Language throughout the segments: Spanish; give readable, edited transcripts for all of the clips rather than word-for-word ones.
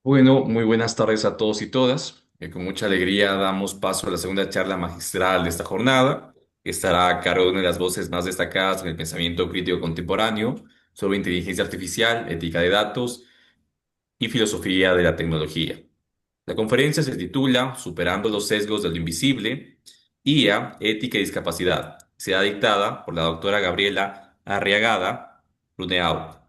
Bueno, muy buenas tardes a todos y todas. Con mucha alegría damos paso a la segunda charla magistral de esta jornada, que estará a cargo de una de las voces más destacadas en el pensamiento crítico contemporáneo sobre inteligencia artificial, ética de datos y filosofía de la tecnología. La conferencia se titula Superando los sesgos de lo invisible, IA, ética y discapacidad. Será dictada por la doctora Gabriela Arriagada Runeau.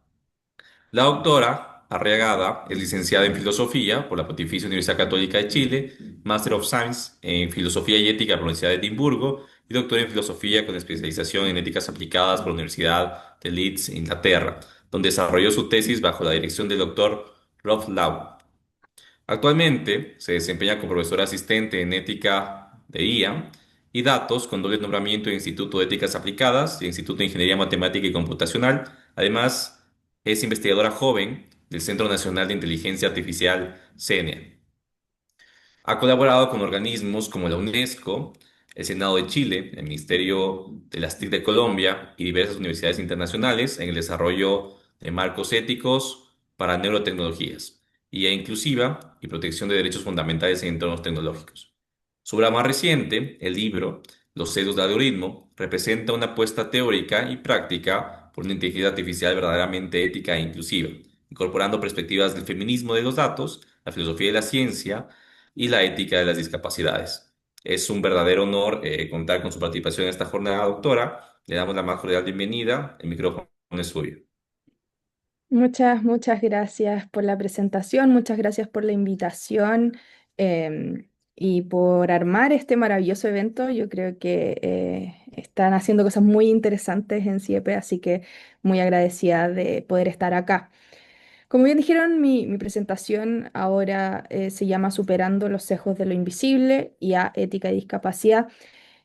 La doctora Arriagada es licenciada en Filosofía por la Pontificia Universidad Católica de Chile, Master of Science en Filosofía y Ética por la Universidad de Edimburgo y doctora en Filosofía con especialización en Éticas Aplicadas por la Universidad de Leeds, Inglaterra, donde desarrolló su tesis bajo la dirección del doctor Rolf Lau. Actualmente se desempeña como profesora asistente en Ética de IA y Datos con doble nombramiento en Instituto de Éticas Aplicadas y Instituto de Ingeniería Matemática y Computacional. Además, es investigadora joven del Centro Nacional de Inteligencia Artificial, CENIA. Ha colaborado con organismos como la UNESCO, el Senado de Chile, el Ministerio de las TIC de Colombia y diversas universidades internacionales en el desarrollo de marcos éticos para neurotecnologías, IA inclusiva y protección de derechos fundamentales en entornos tecnológicos. Su obra más reciente, el libro Los sesgos del algoritmo, representa una apuesta teórica y práctica por una inteligencia artificial verdaderamente ética e inclusiva, incorporando perspectivas del feminismo de los datos, la filosofía de la ciencia, y la ética de las discapacidades. Es un verdadero honor contar con su participación en esta jornada, doctora. Le damos la más cordial bienvenida. El micrófono es suyo. Muchas gracias por la presentación, muchas gracias por la invitación y por armar este maravilloso evento. Yo creo que están haciendo cosas muy interesantes en CIEP, así que muy agradecida de poder estar acá. Como bien dijeron, mi presentación ahora se llama Superando los sesgos de lo invisible y a ética y discapacidad.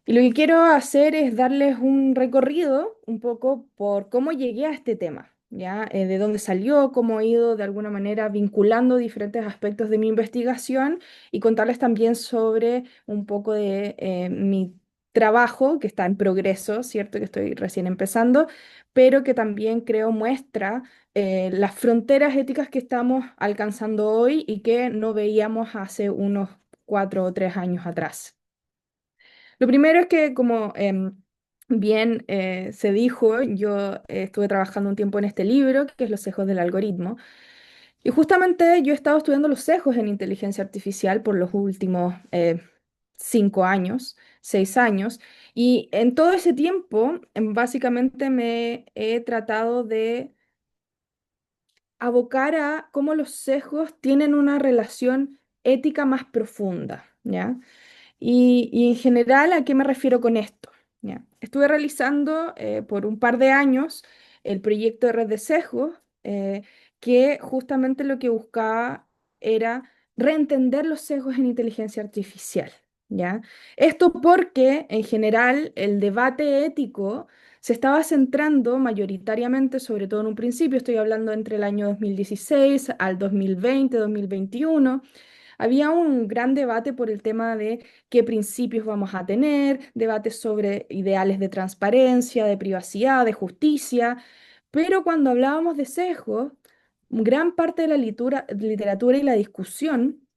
Y lo que quiero hacer es darles un recorrido un poco por cómo llegué a este tema, ¿ya? De dónde salió, cómo he ido de alguna manera vinculando diferentes aspectos de mi investigación y contarles también sobre un poco de mi trabajo que está en progreso, ¿cierto? Que estoy recién empezando, pero que también creo muestra las fronteras éticas que estamos alcanzando hoy y que no veíamos hace unos 4 o 3 años atrás. Lo primero es que, como bien se dijo, yo estuve trabajando un tiempo en este libro, que es Los sesgos del algoritmo, y justamente yo he estado estudiando los sesgos en inteligencia artificial por los últimos 5 años, 6 años, y en todo ese tiempo, básicamente me he tratado de abocar a cómo los sesgos tienen una relación ética más profunda, ¿ya? Y en general, ¿a qué me refiero con esto? ¿Ya? Estuve realizando por un par de años el proyecto de red de sesgos, que justamente lo que buscaba era reentender los sesgos en inteligencia artificial. ¿Ya? Esto porque en general el debate ético se estaba centrando mayoritariamente, sobre todo en un principio, estoy hablando entre el año 2016 al 2020, 2021. Había un gran debate por el tema de qué principios vamos a tener, debates sobre ideales de transparencia, de privacidad, de justicia, pero cuando hablábamos de sesgos, gran parte de la literatura y la discusión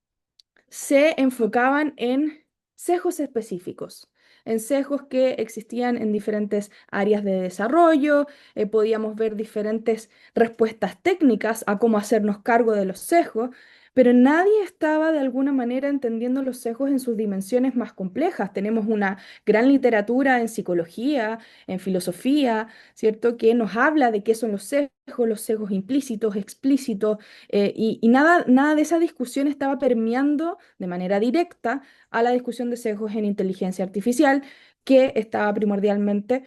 se enfocaban en sesgos específicos, en sesgos que existían en diferentes áreas de desarrollo. Podíamos ver diferentes respuestas técnicas a cómo hacernos cargo de los sesgos, pero nadie estaba de alguna manera entendiendo los sesgos en sus dimensiones más complejas. Tenemos una gran literatura en psicología, en filosofía, ¿cierto?, que nos habla de qué son los sesgos implícitos, explícitos, y nada de esa discusión estaba permeando de manera directa a la discusión de sesgos en inteligencia artificial, que estaba primordialmente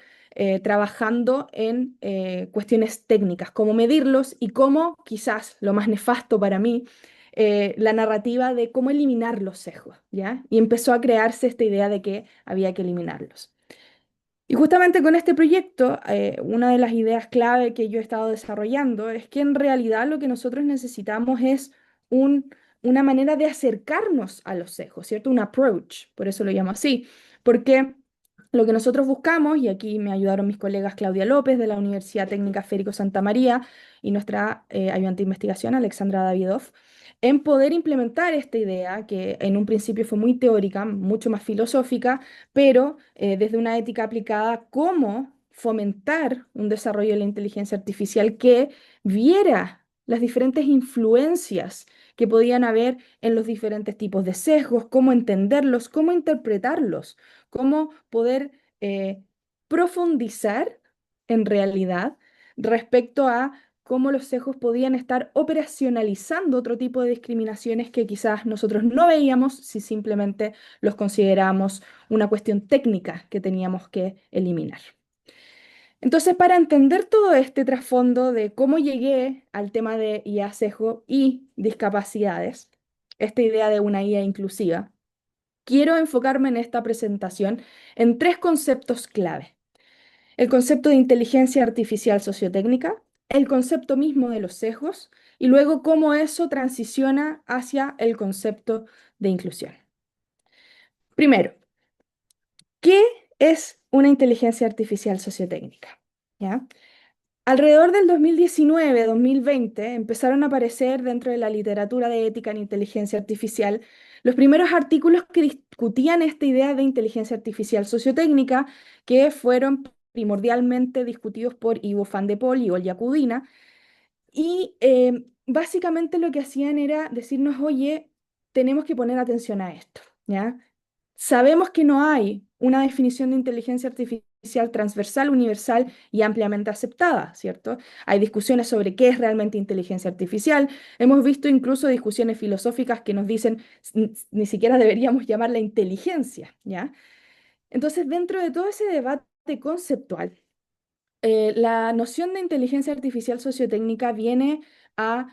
trabajando en cuestiones técnicas, cómo medirlos y cómo, quizás lo más nefasto para mí, la narrativa de cómo eliminar los sesgos, ¿ya? Y empezó a crearse esta idea de que había que eliminarlos. Y justamente con este proyecto, una de las ideas clave que yo he estado desarrollando es que en realidad lo que nosotros necesitamos es un- una manera de acercarnos a los sesgos, ¿cierto? Un approach, por eso lo llamo así, porque Lo que nosotros buscamos, y aquí me ayudaron mis colegas Claudia López de la Universidad Técnica Férico Santa María y nuestra ayudante de investigación Alexandra Davidoff, en poder implementar esta idea que en un principio fue muy teórica, mucho más filosófica, pero desde una ética aplicada, cómo fomentar un desarrollo de la inteligencia artificial que viera las diferentes influencias que podían haber en los diferentes tipos de sesgos, cómo entenderlos, cómo interpretarlos, cómo poder eh, profundizar en realidad respecto a cómo los sesgos podían estar operacionalizando otro tipo de discriminaciones que quizás nosotros no veíamos si simplemente los consideramos una cuestión técnica que teníamos que eliminar. Entonces, para entender todo este trasfondo de cómo llegué al tema de IA, sesgo y discapacidades, esta idea de una IA inclusiva, quiero enfocarme en esta presentación en tres conceptos clave. El concepto de inteligencia artificial sociotécnica, el concepto mismo de los sesgos y luego cómo eso transiciona hacia el concepto de inclusión. Primero, ¿qué es una inteligencia artificial sociotécnica? ¿Ya? Alrededor del 2019-2020 empezaron a aparecer dentro de la literatura de ética en inteligencia artificial los primeros artículos que discutían esta idea de inteligencia artificial sociotécnica, que fueron primordialmente discutidos por Ivo van de Pol y Olya Kudina, y básicamente lo que hacían era decirnos, oye, tenemos que poner atención a esto, ¿ya? Sabemos que no hay una definición de inteligencia artificial transversal, universal y ampliamente aceptada, ¿cierto? Hay discusiones sobre qué es realmente inteligencia artificial. Hemos visto incluso discusiones filosóficas que nos dicen ni siquiera deberíamos llamarla inteligencia, ¿ya? Entonces, dentro de todo ese debate conceptual, la noción de inteligencia artificial sociotécnica viene a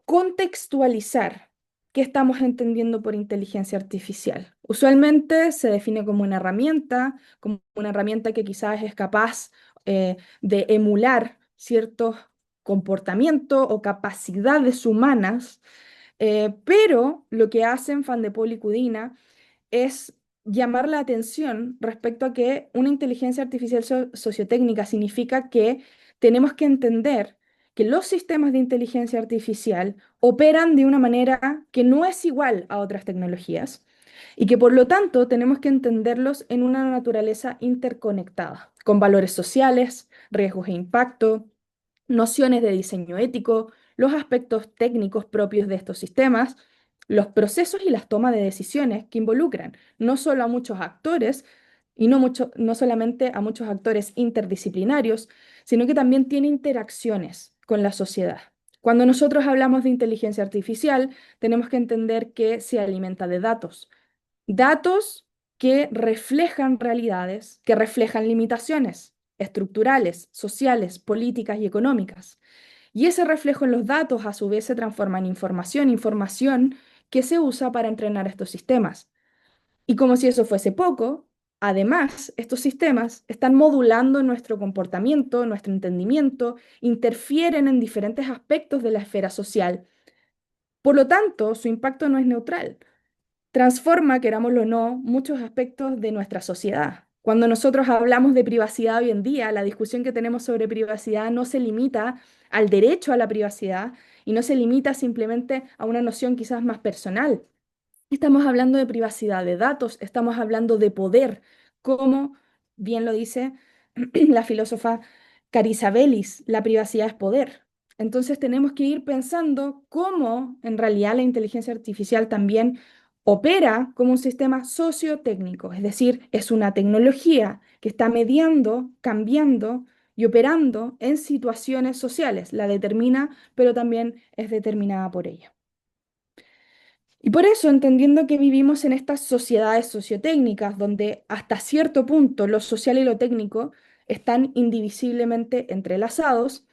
contextualizar qué estamos entendiendo por inteligencia artificial. Usualmente se define como una herramienta que quizás es capaz de emular ciertos comportamientos o capacidades humanas, pero lo que hacen Van de Pol y Cudina es llamar la atención respecto a que una inteligencia artificial sociotécnica significa que tenemos que entender que los sistemas de inteligencia artificial operan de una manera que no es igual a otras tecnologías y que por lo tanto tenemos que entenderlos en una naturaleza interconectada, con valores sociales, riesgos e impacto, nociones de diseño ético, los aspectos técnicos propios de estos sistemas, los procesos y las tomas de decisiones que involucran no solo a muchos actores, y no solamente a muchos actores interdisciplinarios, sino que también tiene interacciones con la sociedad. Cuando nosotros hablamos de inteligencia artificial, tenemos que entender que se alimenta de datos. Datos que reflejan realidades, que reflejan limitaciones estructurales, sociales, políticas y económicas. Y ese reflejo en los datos a su vez se transforma en información, información que se usa para entrenar estos sistemas. Y como si eso fuese poco, además, estos sistemas están modulando nuestro comportamiento, nuestro entendimiento, interfieren en diferentes aspectos de la esfera social. Por lo tanto, su impacto no es neutral, transforma, querámoslo o no, muchos aspectos de nuestra sociedad. Cuando nosotros hablamos de privacidad hoy en día, la discusión que tenemos sobre privacidad no se limita al derecho a la privacidad y no se limita simplemente a una noción quizás más personal. Estamos hablando de privacidad de datos, estamos hablando de poder, como bien lo dice la filósofa Carissa Bellis, la privacidad es poder. Entonces tenemos que ir pensando cómo en realidad la inteligencia artificial también opera como un sistema sociotécnico, es decir, es una tecnología que está mediando, cambiando y operando en situaciones sociales. La determina, pero también es determinada por ella. Y por eso, entendiendo que vivimos en estas sociedades sociotécnicas, donde hasta cierto punto lo social y lo técnico están indivisiblemente entrelazados,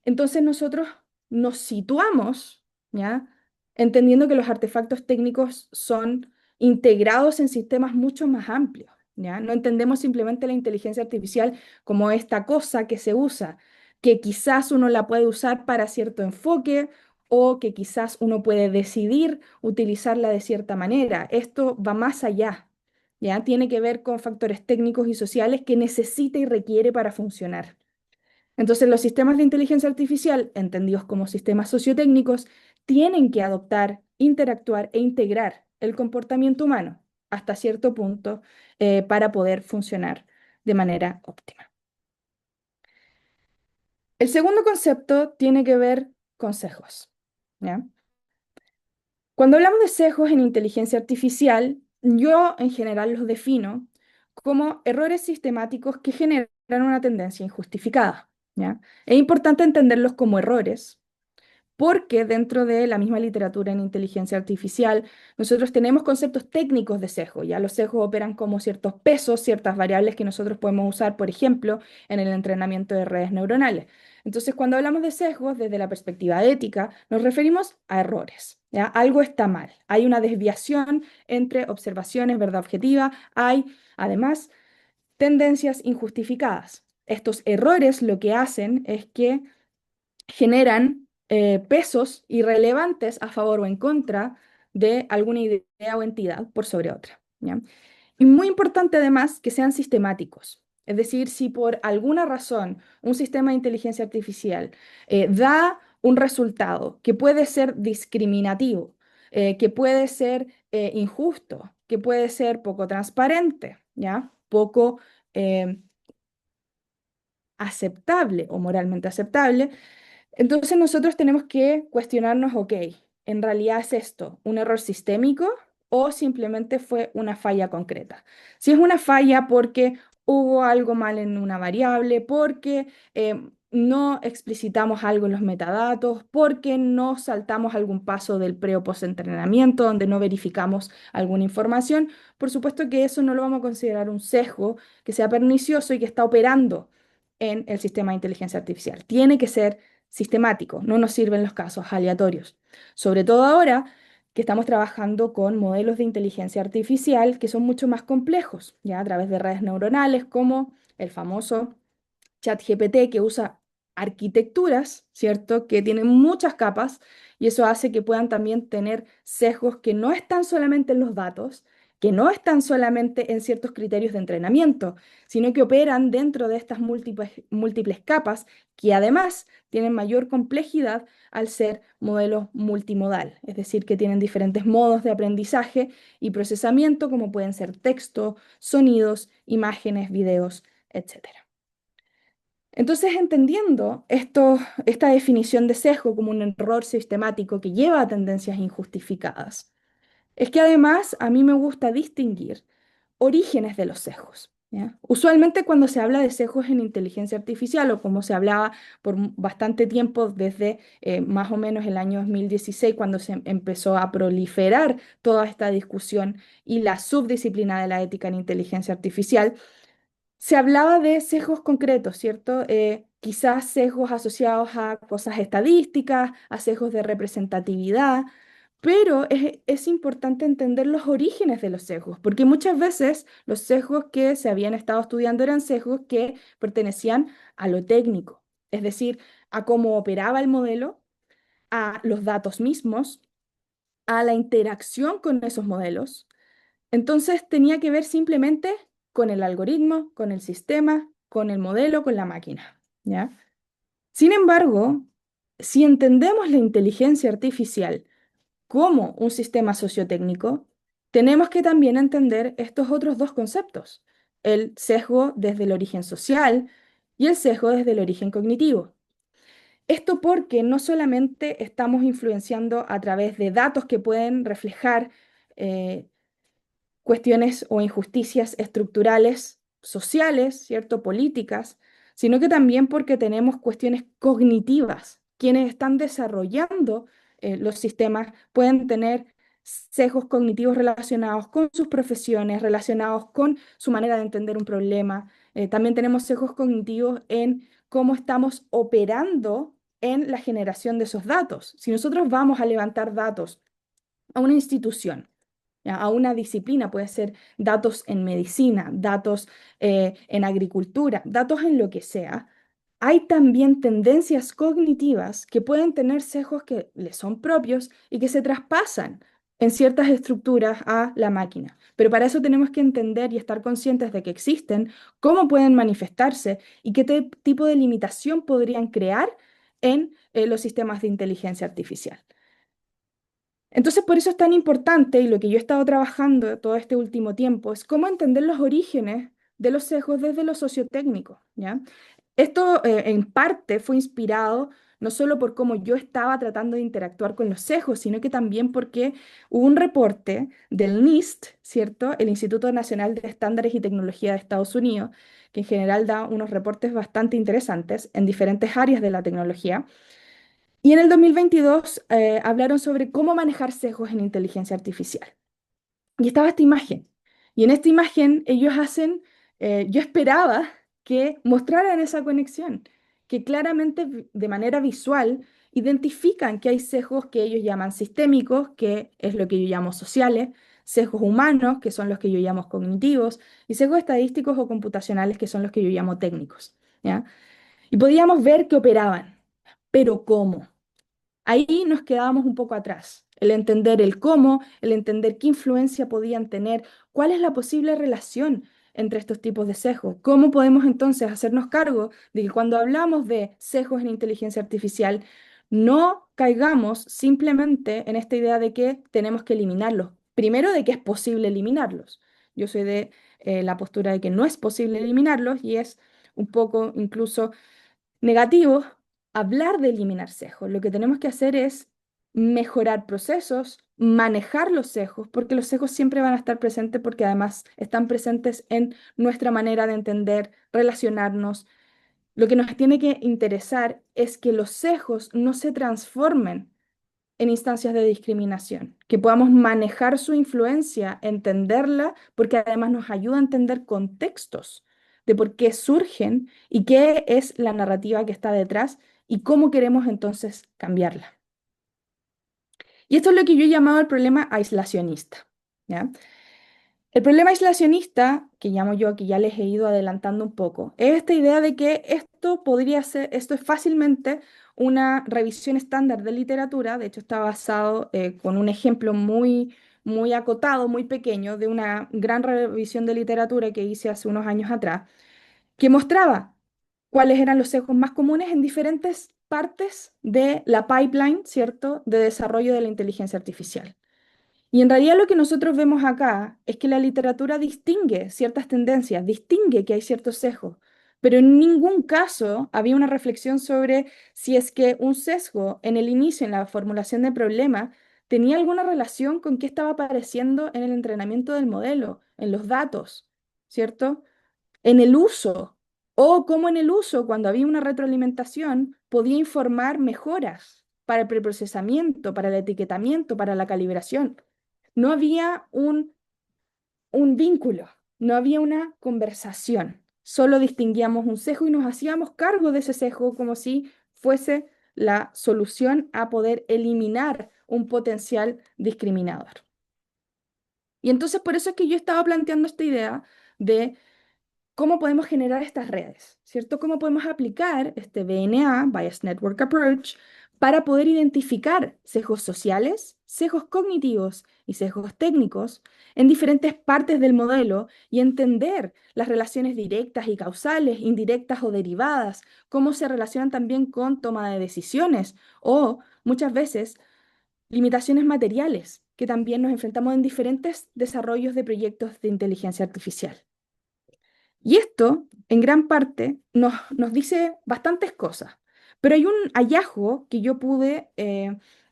entonces nosotros nos situamos, ¿ya? Entendiendo que los artefactos técnicos son integrados en sistemas mucho más amplios, ¿ya? No entendemos simplemente la inteligencia artificial como esta cosa que se usa, que quizás uno la puede usar para cierto enfoque o que quizás uno puede decidir utilizarla de cierta manera. Esto va más allá. ¿ya? Tiene que ver con factores técnicos y sociales que necesita y requiere para funcionar. Entonces, los sistemas de inteligencia artificial, entendidos como sistemas sociotécnicos, tienen que adoptar, interactuar e integrar el comportamiento humano hasta cierto punto para poder funcionar de manera óptima. El segundo concepto tiene que ver con sesgos, ¿ya? Cuando hablamos de sesgos en inteligencia artificial, yo en general los defino como errores sistemáticos que generan una tendencia injustificada, ¿ya? Es importante entenderlos como errores porque dentro de la misma literatura en inteligencia artificial, nosotros tenemos conceptos técnicos de sesgo. Ya los sesgos operan como ciertos pesos, ciertas variables que nosotros podemos usar, por ejemplo, en el entrenamiento de redes neuronales. Entonces, cuando hablamos de sesgos desde la perspectiva ética, nos referimos a errores. ¿Ya? Algo está mal. Hay una desviación entre observaciones, verdad objetiva. Hay, además, tendencias injustificadas. Estos errores lo que hacen es que generan pesos irrelevantes a favor o en contra de alguna idea o entidad por sobre otra, ¿ya? Y muy importante además que sean sistemáticos. Es decir, si por alguna razón un sistema de inteligencia artificial da un resultado que puede ser discriminativo, que puede ser injusto, que puede ser poco transparente, ¿ya? Poco eh, aceptable o moralmente aceptable, entonces nosotros tenemos que cuestionarnos, ok, ¿en realidad es esto un error sistémico o simplemente fue una falla concreta? Si es una falla porque hubo algo mal en una variable, porque no explicitamos algo en los metadatos, porque no saltamos algún paso del pre o post-entrenamiento donde no verificamos alguna información, por supuesto que eso no lo vamos a considerar un sesgo que sea pernicioso y que está operando en el sistema de inteligencia artificial. Tiene que ser sistemático, no nos sirven los casos aleatorios. Sobre todo ahora que estamos trabajando con modelos de inteligencia artificial que son mucho más complejos, ya a través de redes neuronales como el famoso ChatGPT que usa arquitecturas, ¿cierto? Que tienen muchas capas y eso hace que puedan también tener sesgos que no están solamente en los datos, que no están solamente en ciertos criterios de entrenamiento, sino que operan dentro de estas múltiples capas que además tienen mayor complejidad al ser modelos multimodal, es decir, que tienen diferentes modos de aprendizaje y procesamiento como pueden ser texto, sonidos, imágenes, videos, etcétera. Entonces, entendiendo esta definición de sesgo como un error sistemático que lleva a tendencias injustificadas, es que además a mí me gusta distinguir orígenes de los sesgos, ¿ya? Usualmente cuando se habla de sesgos en inteligencia artificial o como se hablaba por bastante tiempo desde más o menos el año 2016, cuando se empezó a proliferar toda esta discusión y la subdisciplina de la ética en inteligencia artificial, se hablaba de sesgos concretos, ¿cierto? Quizás sesgos asociados a cosas estadísticas, a sesgos de representatividad, pero es importante entender los orígenes de los sesgos, porque muchas veces los sesgos que se habían estado estudiando eran sesgos que pertenecían a lo técnico, es decir, a cómo operaba el modelo, a los datos mismos, a la interacción con esos modelos. Entonces tenía que ver simplemente con el algoritmo, con el sistema, con el modelo, con la máquina, ¿ya? Sin embargo, si entendemos la inteligencia artificial como un sistema sociotécnico, tenemos que también entender estos otros dos conceptos, el sesgo desde el origen social y el sesgo desde el origen cognitivo. Esto porque no solamente estamos influenciando a través de datos que pueden reflejar eh, cuestiones o injusticias estructurales, sociales, ¿cierto? Políticas, sino que también porque tenemos cuestiones cognitivas. Quienes están desarrollando los sistemas pueden tener sesgos cognitivos relacionados con sus profesiones, relacionados con su manera de entender un problema. También tenemos sesgos cognitivos en cómo estamos operando en la generación de esos datos. Si nosotros vamos a levantar datos a una institución, ¿ya? A una disciplina, puede ser datos en medicina, datos en agricultura, datos en lo que sea. Hay también tendencias cognitivas que pueden tener sesgos que les son propios y que se traspasan en ciertas estructuras a la máquina. Pero para eso tenemos que entender y estar conscientes de que existen, cómo pueden manifestarse y qué tipo de limitación podrían crear en los sistemas de inteligencia artificial. Entonces, por eso es tan importante y lo que yo he estado trabajando todo este último tiempo es cómo entender los orígenes de los sesgos desde lo sociotécnico, ¿ya? Esto en parte fue inspirado no solo por cómo yo estaba tratando de interactuar con los sesgos, sino que también porque hubo un reporte del NIST, ¿cierto? El Instituto Nacional de Estándares y Tecnología de Estados Unidos, que en general da unos reportes bastante interesantes en diferentes áreas de la tecnología. Y en el 2022 hablaron sobre cómo manejar sesgos en inteligencia artificial. Y estaba esta imagen. Y en esta imagen ellos hacen, yo esperaba que mostraran esa conexión, que claramente de manera visual identifican que hay sesgos que ellos llaman sistémicos, que es lo que yo llamo sociales, sesgos humanos, que son los que yo llamo cognitivos, y sesgos estadísticos o computacionales, que son los que yo llamo técnicos, ¿ya? Y podíamos ver que operaban, pero ¿cómo? Ahí nos quedábamos un poco atrás. El entender el cómo, el entender qué influencia podían tener, cuál es la posible relación entre estos tipos de sesgos. ¿Cómo podemos entonces hacernos cargo de que cuando hablamos de sesgos en inteligencia artificial, no caigamos simplemente en esta idea de que tenemos que eliminarlos? Primero, de que es posible eliminarlos. Yo soy de la postura de que no es posible eliminarlos y es un poco incluso negativo hablar de eliminar sesgos. Lo que tenemos que hacer es mejorar procesos, manejar los sesgos, porque los sesgos siempre van a estar presentes porque además están presentes en nuestra manera de entender, relacionarnos. Lo que nos tiene que interesar es que los sesgos no se transformen en instancias de discriminación, que podamos manejar su influencia, entenderla, porque además nos ayuda a entender contextos de por qué surgen y qué es la narrativa que está detrás y cómo queremos entonces cambiarla. Y esto es lo que yo he llamado el problema aislacionista, ¿ya? El problema aislacionista, que llamo yo, que ya les he ido adelantando un poco, es esta idea de que esto podría ser, esto es fácilmente una revisión estándar de literatura, de hecho está basado con un ejemplo muy acotado, muy pequeño, de una gran revisión de literatura que hice hace unos años atrás, que mostraba cuáles eran los sesgos más comunes en diferentes partes de la pipeline, ¿cierto?, de desarrollo de la inteligencia artificial. Y en realidad lo que nosotros vemos acá es que la literatura distingue ciertas tendencias, distingue que hay ciertos sesgos, pero en ningún caso había una reflexión sobre si es que un sesgo en el inicio, en la formulación del problema, tenía alguna relación con qué estaba apareciendo en el entrenamiento del modelo, en los datos, ¿cierto? En el uso, o cómo en el uso, cuando había una retroalimentación, podía informar mejoras para el preprocesamiento, para el etiquetamiento, para la calibración. No había un vínculo, no había una conversación. Solo distinguíamos un sesgo y nos hacíamos cargo de ese sesgo como si fuese la solución a poder eliminar un potencial discriminador. Y entonces por eso es que yo estaba planteando esta idea de cómo podemos generar estas redes, ¿cierto? Cómo podemos aplicar este BNA, Bias Network Approach, para poder identificar sesgos sociales, sesgos cognitivos y sesgos técnicos en diferentes partes del modelo y entender las relaciones directas y causales, indirectas o derivadas, cómo se relacionan también con toma de decisiones o muchas veces limitaciones materiales que también nos enfrentamos en diferentes desarrollos de proyectos de inteligencia artificial. Y esto, en gran parte, nos dice bastantes cosas. Pero hay un hallazgo que yo pude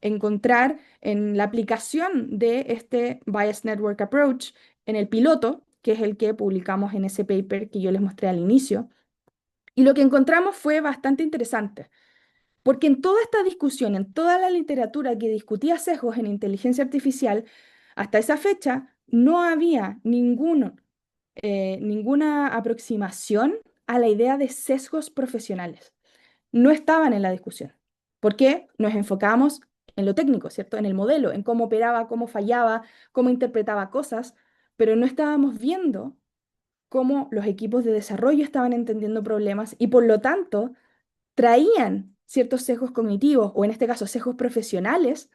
encontrar en la aplicación de este Bias Network Approach en el piloto, que es el que publicamos en ese paper que yo les mostré al inicio. Y lo que encontramos fue bastante interesante, porque en toda esta discusión, en toda la literatura que discutía sesgos en inteligencia artificial, hasta esa fecha no había ninguna aproximación a la idea de sesgos profesionales. No estaban en la discusión. ¿Por qué? Nos enfocamos en lo técnico, ¿cierto? En el modelo, en cómo operaba, cómo fallaba, cómo interpretaba cosas, pero no estábamos viendo cómo los equipos de desarrollo estaban entendiendo problemas y por lo tanto traían ciertos sesgos cognitivos o en este caso sesgos profesionales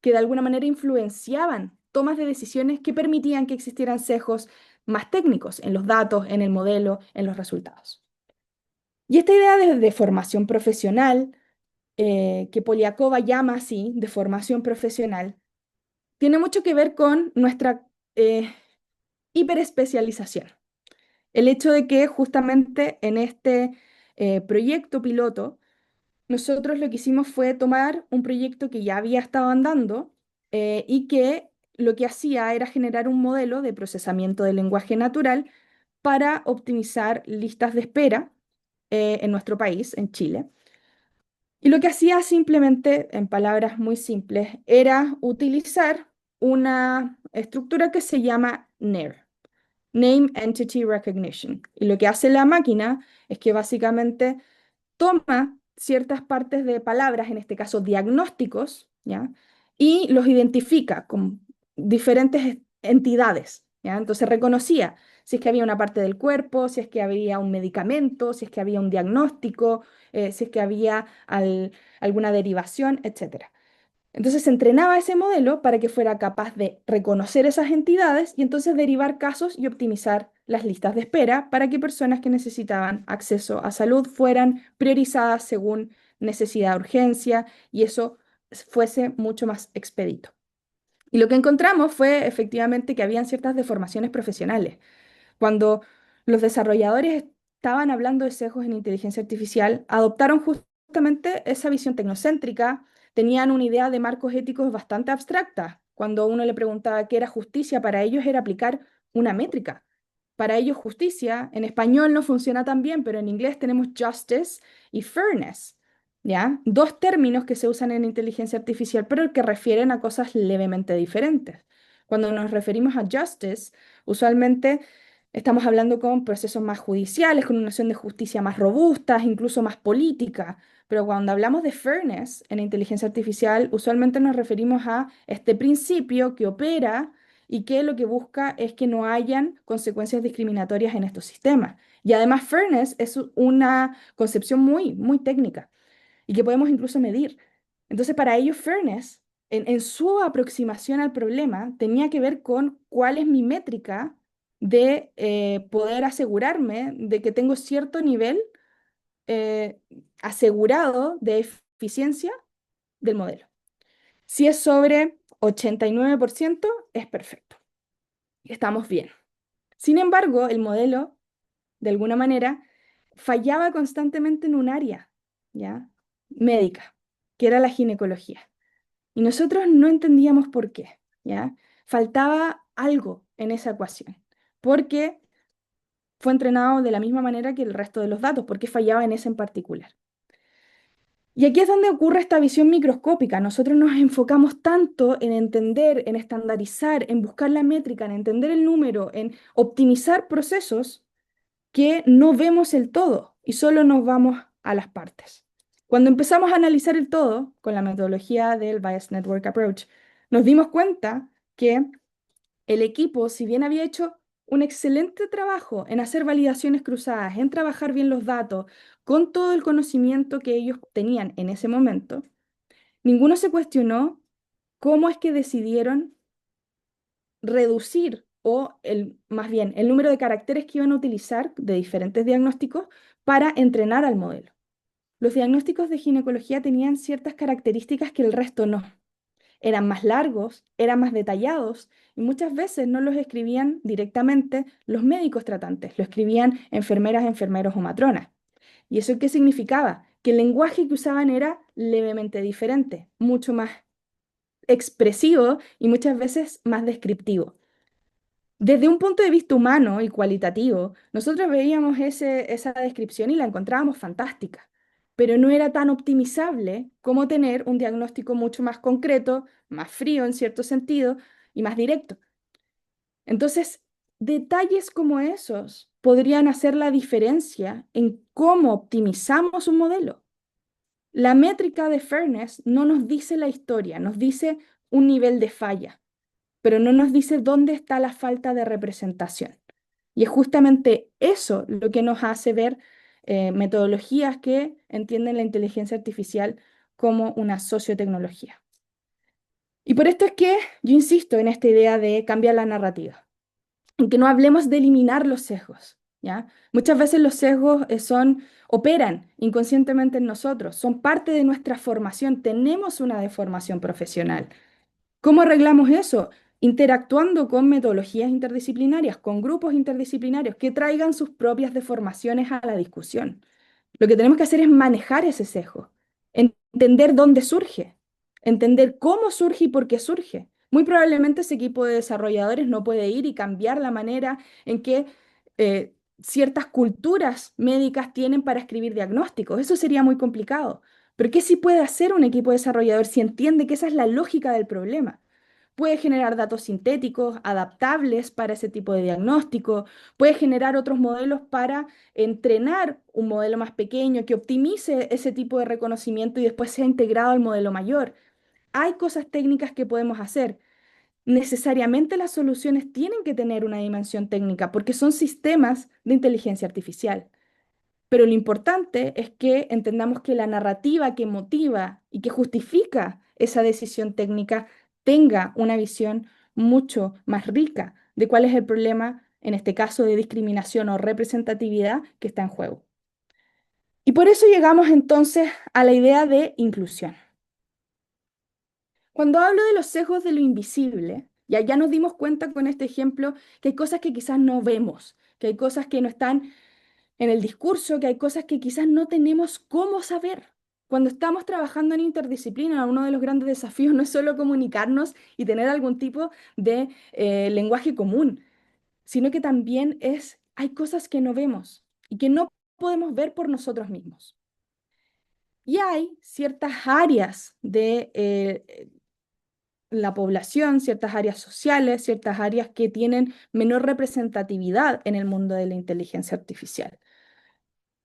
que de alguna manera influenciaban tomas de decisiones que permitían que existieran sesgos más técnicos en los datos, en el modelo, en los resultados. Y esta idea de formación profesional, que Poliakova llama así, de formación profesional, tiene mucho que ver con nuestra hiperespecialización. El hecho de que justamente en este proyecto piloto, nosotros lo que hicimos fue tomar un proyecto que ya había estado andando y que lo que hacía era generar un modelo de procesamiento del lenguaje natural para optimizar listas de espera en nuestro país, en Chile. Y lo que hacía simplemente, en palabras muy simples, era utilizar una estructura que se llama NER, Name Entity Recognition. Y lo que hace la máquina es que básicamente toma ciertas partes de palabras, en este caso diagnósticos, ¿ya? Y los identifica con diferentes entidades, ¿ya? Entonces reconocía si es que había una parte del cuerpo, si es que había un medicamento, si es que había un diagnóstico, si es que había alguna derivación, etcétera. Entonces se entrenaba ese modelo para que fuera capaz de reconocer esas entidades y entonces derivar casos y optimizar las listas de espera para que personas que necesitaban acceso a salud fueran priorizadas según necesidad de urgencia y eso fuese mucho más expedito. Y lo que encontramos fue efectivamente que habían ciertas deformaciones profesionales. Cuando los desarrolladores estaban hablando de sesgos en inteligencia artificial, adoptaron justamente esa visión tecnocéntrica, tenían una idea de marcos éticos bastante abstracta. Cuando uno le preguntaba qué era justicia, para ellos era aplicar una métrica. Para ellos justicia, en español no funciona tan bien, pero en inglés tenemos justice y fairness, ¿ya? Dos términos que se usan en inteligencia artificial, pero que refieren a cosas levemente diferentes. Cuando nos referimos a justice, usualmente estamos hablando con procesos más judiciales, con una noción de justicia más robustas, incluso más política. Pero cuando hablamos de fairness en inteligencia artificial, usualmente nos referimos a este principio que opera y que lo que busca es que no hayan consecuencias discriminatorias en estos sistemas. Y además, fairness es una concepción muy, muy técnica y que podemos incluso medir. Entonces, para ellos, fairness, en su aproximación al problema, tenía que ver con cuál es mi métrica de poder asegurarme de que tengo cierto nivel eh, asegurado de eficiencia del modelo. Si es sobre 89%, es perfecto. Estamos bien. Sin embargo, el modelo, de alguna manera, fallaba constantemente en un área, ¿ya? Médica, que era la ginecología. Y nosotros no entendíamos por qué, ¿ya? Faltaba algo en esa ecuación, porque fue entrenado de la misma manera que el resto de los datos, porque fallaba en ese en particular. Y aquí es donde ocurre esta visión microscópica. Nosotros nos enfocamos tanto en entender, en estandarizar, en buscar la métrica, en entender el número, en optimizar procesos, que no vemos el todo y solo nos vamos a las partes. Cuando empezamos a analizar el todo con la metodología del Bias Network Approach, nos dimos cuenta que el equipo, si bien había hecho un excelente trabajo en hacer validaciones cruzadas, en trabajar bien los datos, con todo el conocimiento que ellos tenían en ese momento, ninguno se cuestionó cómo es que decidieron reducir más bien el número de caracteres que iban a utilizar de diferentes diagnósticos para entrenar al modelo. Los diagnósticos de ginecología tenían ciertas características que el resto no. Eran más largos, eran más detallados y muchas veces no los escribían directamente los médicos tratantes, lo escribían enfermeras, enfermeros o matronas. ¿Y eso qué significaba? Que el lenguaje que usaban era levemente diferente, mucho más expresivo y muchas veces más descriptivo. Desde un punto de vista humano y cualitativo, nosotros veíamos esa descripción y la encontrábamos fantástica, pero no era tan optimizable como tener un diagnóstico mucho más concreto, más frío en cierto sentido y más directo. Entonces, detalles como esos podrían hacer la diferencia en cómo optimizamos un modelo. La métrica de fairness no nos dice la historia, nos dice un nivel de falla, pero no nos dice dónde está la falta de representación. Y es justamente eso lo que nos hace ver metodologías que entienden la inteligencia artificial como una sociotecnología. Y por esto es que yo insisto en esta idea de cambiar la narrativa, en que no hablemos de eliminar los sesgos, ¿ya? Muchas veces los sesgos operan inconscientemente en nosotros, son parte de nuestra formación, tenemos una deformación profesional. ¿Cómo arreglamos eso? Interactuando con metodologías interdisciplinarias, con grupos interdisciplinarios que traigan sus propias deformaciones a la discusión. Lo que tenemos que hacer es manejar ese sesgo, entender dónde surge, entender cómo surge y por qué surge. Muy probablemente ese equipo de desarrolladores no puede ir y cambiar la manera en que ciertas culturas médicas tienen para escribir diagnósticos. Eso sería muy complicado. Pero ¿qué sí puede hacer un equipo desarrollador si entiende que esa es la lógica del problema? Puede generar datos sintéticos, adaptables para ese tipo de diagnóstico, puede generar otros modelos para entrenar un modelo más pequeño que optimice ese tipo de reconocimiento y después sea integrado al modelo mayor. Hay cosas técnicas que podemos hacer. Necesariamente las soluciones tienen que tener una dimensión técnica porque son sistemas de inteligencia artificial. Pero lo importante es que entendamos que la narrativa que motiva y que justifica esa decisión técnica tenga una visión mucho más rica de cuál es el problema, en este caso de discriminación o representatividad, que está en juego. Y por eso llegamos entonces a la idea de inclusión. Cuando hablo de los sesgos de lo invisible, ya nos dimos cuenta con este ejemplo que hay cosas que quizás no vemos, que hay cosas que no están en el discurso, que hay cosas que quizás no tenemos cómo saber. Cuando estamos trabajando en interdisciplina, uno de los grandes desafíos no es solo comunicarnos y tener algún tipo de lenguaje común, sino que también hay cosas que no vemos y que no podemos ver por nosotros mismos. Y hay ciertas áreas de la población, ciertas áreas sociales, ciertas áreas que tienen menor representatividad en el mundo de la inteligencia artificial.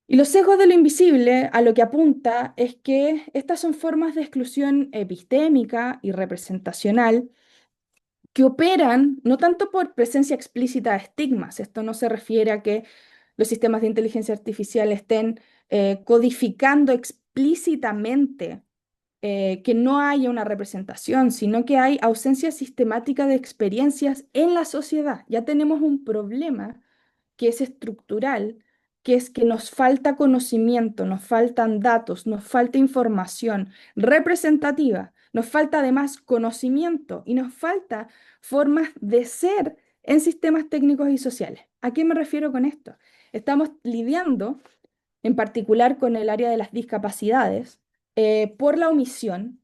Y los sesgos de lo invisible a lo que apunta es que estas son formas de exclusión epistémica y representacional que operan no tanto por presencia explícita de estigmas. Esto no se refiere a que los sistemas de inteligencia artificial estén codificando explícitamente que no haya una representación, sino que hay ausencia sistemática de experiencias en la sociedad. Ya tenemos un problema que es estructural, que es que nos falta conocimiento, nos faltan datos, nos falta información representativa, nos falta además conocimiento y nos falta formas de ser en sistemas técnicos y sociales. ¿A qué me refiero con esto? Estamos lidiando en particular con el área de las discapacidades, por la omisión,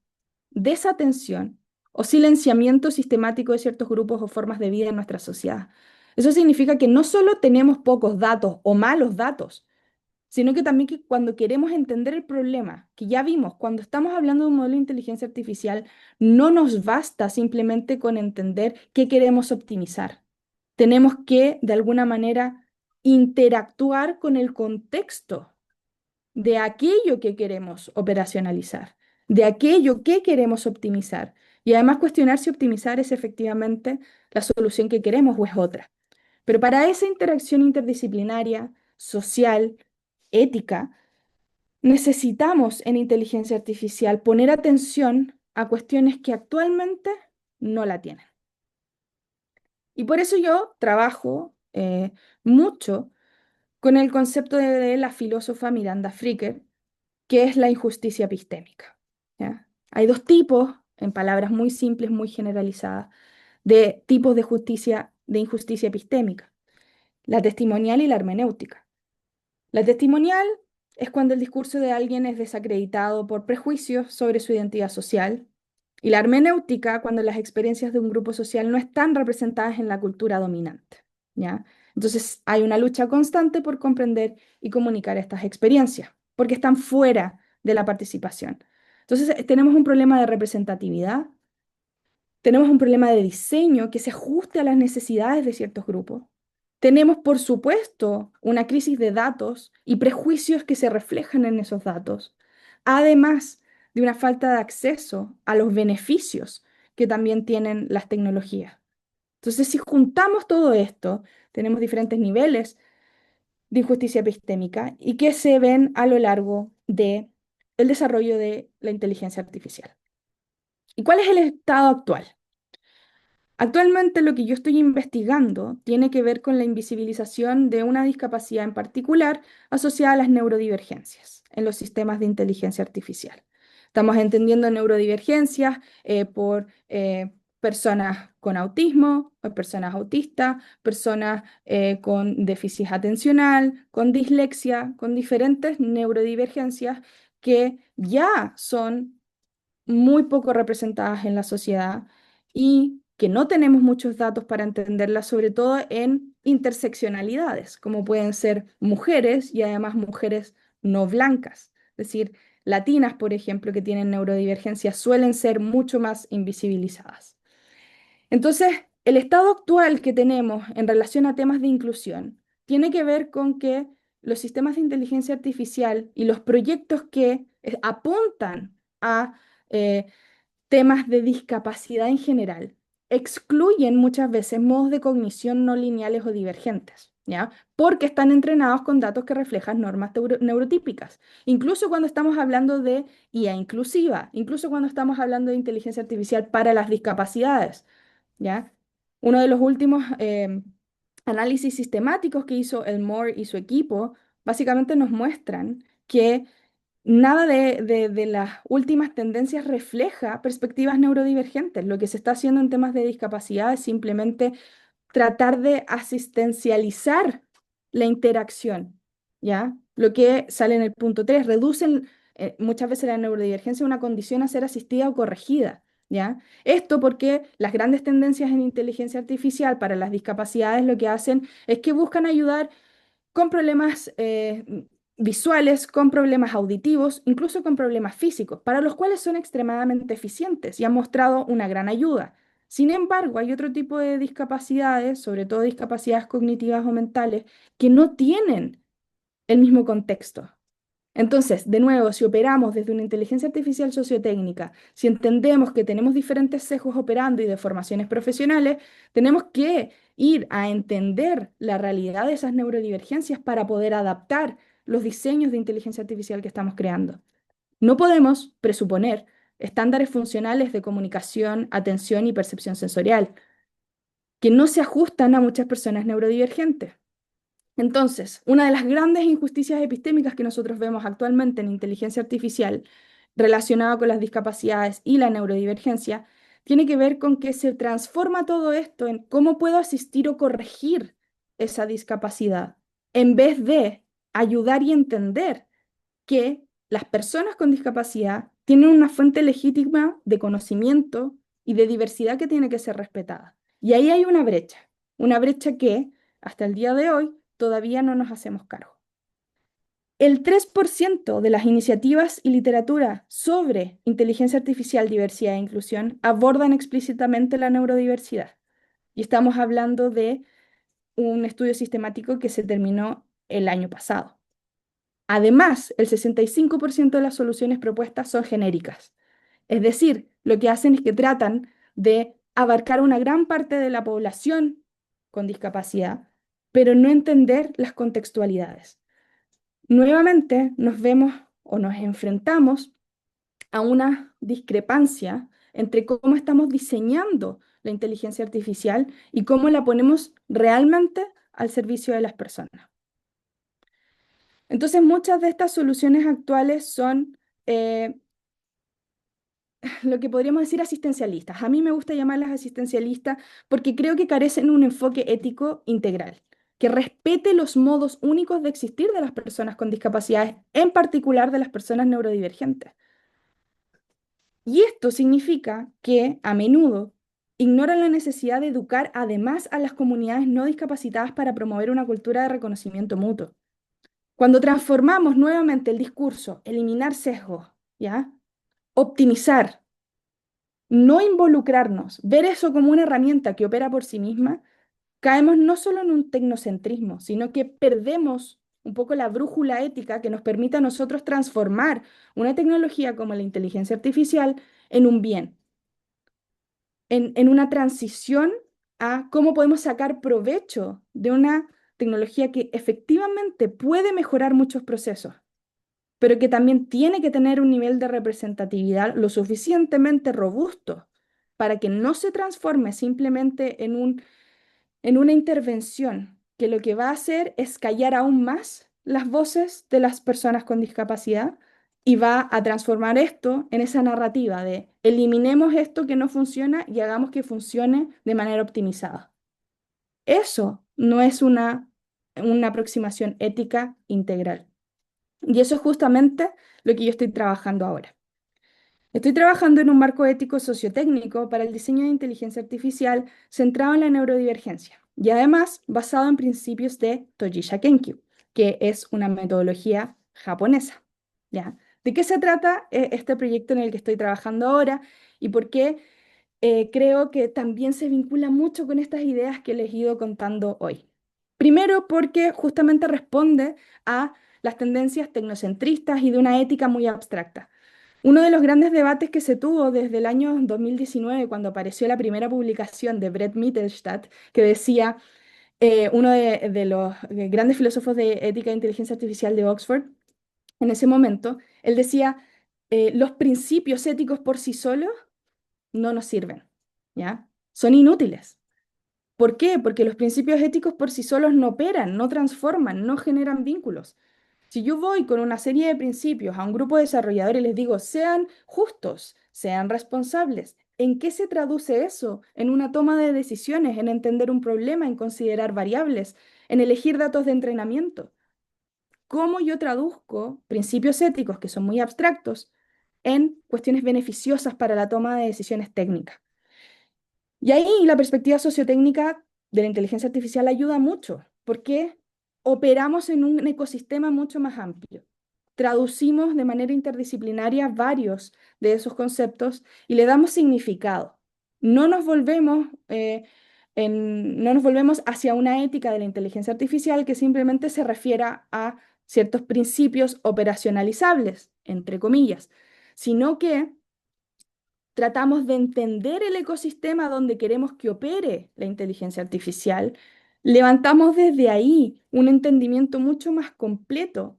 desatención o silenciamiento sistemático de ciertos grupos o formas de vida en nuestra sociedad. Eso significa que no solo tenemos pocos datos o malos datos, sino que también que cuando queremos entender el problema, que ya vimos, cuando estamos hablando de un modelo de inteligencia artificial, no nos basta simplemente con entender qué queremos optimizar. Tenemos que, de alguna manera, interactuar con el contexto de aquello que queremos operacionalizar, de aquello que queremos optimizar. Y además cuestionar si optimizar es efectivamente la solución que queremos o es otra. Pero para esa interacción interdisciplinaria, social, ética, necesitamos en inteligencia artificial poner atención a cuestiones que actualmente no la tienen. Y por eso yo trabajo mucho con el concepto de la filósofa Miranda Fricker, que es la injusticia epistémica. ¿Ya? Hay dos tipos, en palabras muy simples, muy generalizadas, de tipos de injusticia epistémica: la testimonial y la hermenéutica. La testimonial es cuando el discurso de alguien es desacreditado por prejuicios sobre su identidad social. Y la hermenéutica, cuando las experiencias de un grupo social no están representadas en la cultura dominante. ¿Ya? Entonces hay una lucha constante por comprender y comunicar estas experiencias, porque están fuera de la participación. Entonces tenemos un problema de representatividad, tenemos un problema de diseño que se ajuste a las necesidades de ciertos grupos. Tenemos, por supuesto, una crisis de datos y prejuicios que se reflejan en esos datos, además de una falta de acceso a los beneficios que también tienen las tecnologías. Entonces, si juntamos todo esto, tenemos diferentes niveles de injusticia epistémica y que se ven a lo largo del desarrollo de la inteligencia artificial. ¿Y cuál es el estado actual? Actualmente lo que yo estoy investigando tiene que ver con la invisibilización de una discapacidad en particular asociada a las neurodivergencias en los sistemas de inteligencia artificial. Estamos entendiendo neurodivergencias por personas con autismo, o personas autistas, personas con déficit atencional, con dislexia, con diferentes neurodivergencias que ya son muy poco representadas en la sociedad y que no tenemos muchos datos para entenderlas, sobre todo en interseccionalidades, como pueden ser mujeres y además mujeres no blancas. Es decir, latinas, por ejemplo, que tienen neurodivergencia, suelen ser mucho más invisibilizadas. Entonces, el estado actual que tenemos en relación a temas de inclusión tiene que ver con que los sistemas de inteligencia artificial y los proyectos que apuntan a eh, temas de discapacidad en general excluyen muchas veces modos de cognición no lineales o divergentes, ¿ya? Porque están entrenados con datos que reflejan normas neurotípicas. Incluso cuando estamos hablando de IA inclusiva, incluso cuando estamos hablando de inteligencia artificial para las discapacidades, ¿ya? Uno de los últimos análisis sistemáticos que hizo el Moore y su equipo básicamente nos muestran que nada de las últimas tendencias refleja perspectivas neurodivergentes. Lo que se está haciendo en temas de discapacidad es simplemente tratar de asistencializar la interacción, ¿ya? Lo que sale en el punto 3 reducen muchas veces la neurodivergencia a una condición a ser asistida o corregida, ¿ya? Esto porque las grandes tendencias en inteligencia artificial para las discapacidades lo que hacen es que buscan ayudar con problemas visuales, con problemas auditivos, incluso con problemas físicos, para los cuales son extremadamente eficientes y han mostrado una gran ayuda. Sin embargo, hay otro tipo de discapacidades, sobre todo discapacidades cognitivas o mentales, que no tienen el mismo contexto. Entonces, de nuevo, si operamos desde una inteligencia artificial sociotécnica, si entendemos que tenemos diferentes sesgos operando y deformaciones profesionales, tenemos que ir a entender la realidad de esas neurodivergencias para poder adaptar los diseños de inteligencia artificial que estamos creando. No podemos presuponer estándares funcionales de comunicación, atención y percepción sensorial que no se ajustan a muchas personas neurodivergentes. Entonces, una de las grandes injusticias epistémicas que nosotros vemos actualmente en inteligencia artificial relacionada con las discapacidades y la neurodivergencia tiene que ver con que se transforma todo esto en cómo puedo asistir o corregir esa discapacidad, en vez de ayudar y entender que las personas con discapacidad tienen una fuente legítima de conocimiento y de diversidad que tiene que ser respetada. Y ahí hay una brecha que hasta el día de hoy todavía no nos hacemos cargo. El 3% de las iniciativas y literatura sobre inteligencia artificial, diversidad e inclusión abordan explícitamente la neurodiversidad. Y estamos hablando de un estudio sistemático que se terminó el año pasado. Además, el 65% de las soluciones propuestas son genéricas. Es decir, lo que hacen es que tratan de abarcar una gran parte de la población con discapacidad, pero no entender las contextualidades. Nuevamente nos vemos o nos enfrentamos a una discrepancia entre cómo estamos diseñando la inteligencia artificial y cómo la ponemos realmente al servicio de las personas. Entonces, muchas de estas soluciones actuales son lo que podríamos decir asistencialistas. A mí me gusta llamarlas asistencialistas porque creo que carecen un enfoque ético integral, que respete los modos únicos de existir de las personas con discapacidades, en particular de las personas neurodivergentes. Y esto significa que a menudo ignoran la necesidad de educar además a las comunidades no discapacitadas para promover una cultura de reconocimiento mutuo. Cuando transformamos nuevamente el discurso, eliminar sesgos, ¿ya? Optimizar, no involucrarnos, ver eso como una herramienta que opera por sí misma, caemos no solo en un tecnocentrismo, sino que perdemos un poco la brújula ética que nos permite a nosotros transformar una tecnología como la inteligencia artificial en un bien, en una transición a cómo podemos sacar provecho de una tecnología que efectivamente puede mejorar muchos procesos, pero que también tiene que tener un nivel de representatividad lo suficientemente robusto para que no se transforme simplemente en una intervención que lo que va a hacer es callar aún más las voces de las personas con discapacidad y va a transformar esto en esa narrativa de eliminemos esto que no funciona y hagamos que funcione de manera optimizada. Eso no es una aproximación ética integral. Y eso es justamente lo que yo estoy trabajando ahora. Estoy trabajando en un marco ético sociotécnico para el diseño de inteligencia artificial centrado en la neurodivergencia y además basado en principios de Tojisha Kenkyu, que es una metodología japonesa. ¿Ya? ¿De qué se trata este proyecto en el que estoy trabajando ahora y por qué creo que también se vincula mucho con estas ideas que les he ido contando hoy? Primero, porque justamente responde a las tendencias tecnocentristas y de una ética muy abstracta. Uno de los grandes debates que se tuvo desde el año 2019, cuando apareció la primera publicación de Brett Mittelstadt, que decía, uno de los grandes filósofos de ética e inteligencia artificial de Oxford, en ese momento, él decía, los principios éticos por sí solos no nos sirven, ¿ya? Son inútiles. ¿Por qué? Porque los principios éticos por sí solos no operan, no transforman, no generan vínculos. Si yo voy con una serie de principios a un grupo de desarrolladores y les digo, sean justos, sean responsables, ¿en qué se traduce eso? En una toma de decisiones, en entender un problema, en considerar variables, en elegir datos de entrenamiento. ¿Cómo yo traduzco principios éticos que son muy abstractos en cuestiones beneficiosas para la toma de decisiones técnicas? Y ahí la perspectiva sociotécnica de la inteligencia artificial ayuda mucho, porque operamos en un ecosistema mucho más amplio. Traducimos de manera interdisciplinaria varios de esos conceptos y le damos significado. No nos volvemos, no nos volvemos hacia una ética de la inteligencia artificial que simplemente se refiera a ciertos principios operacionalizables, entre comillas, sino que tratamos de entender el ecosistema donde queremos que opere la inteligencia artificial, levantamos desde ahí un entendimiento mucho más completo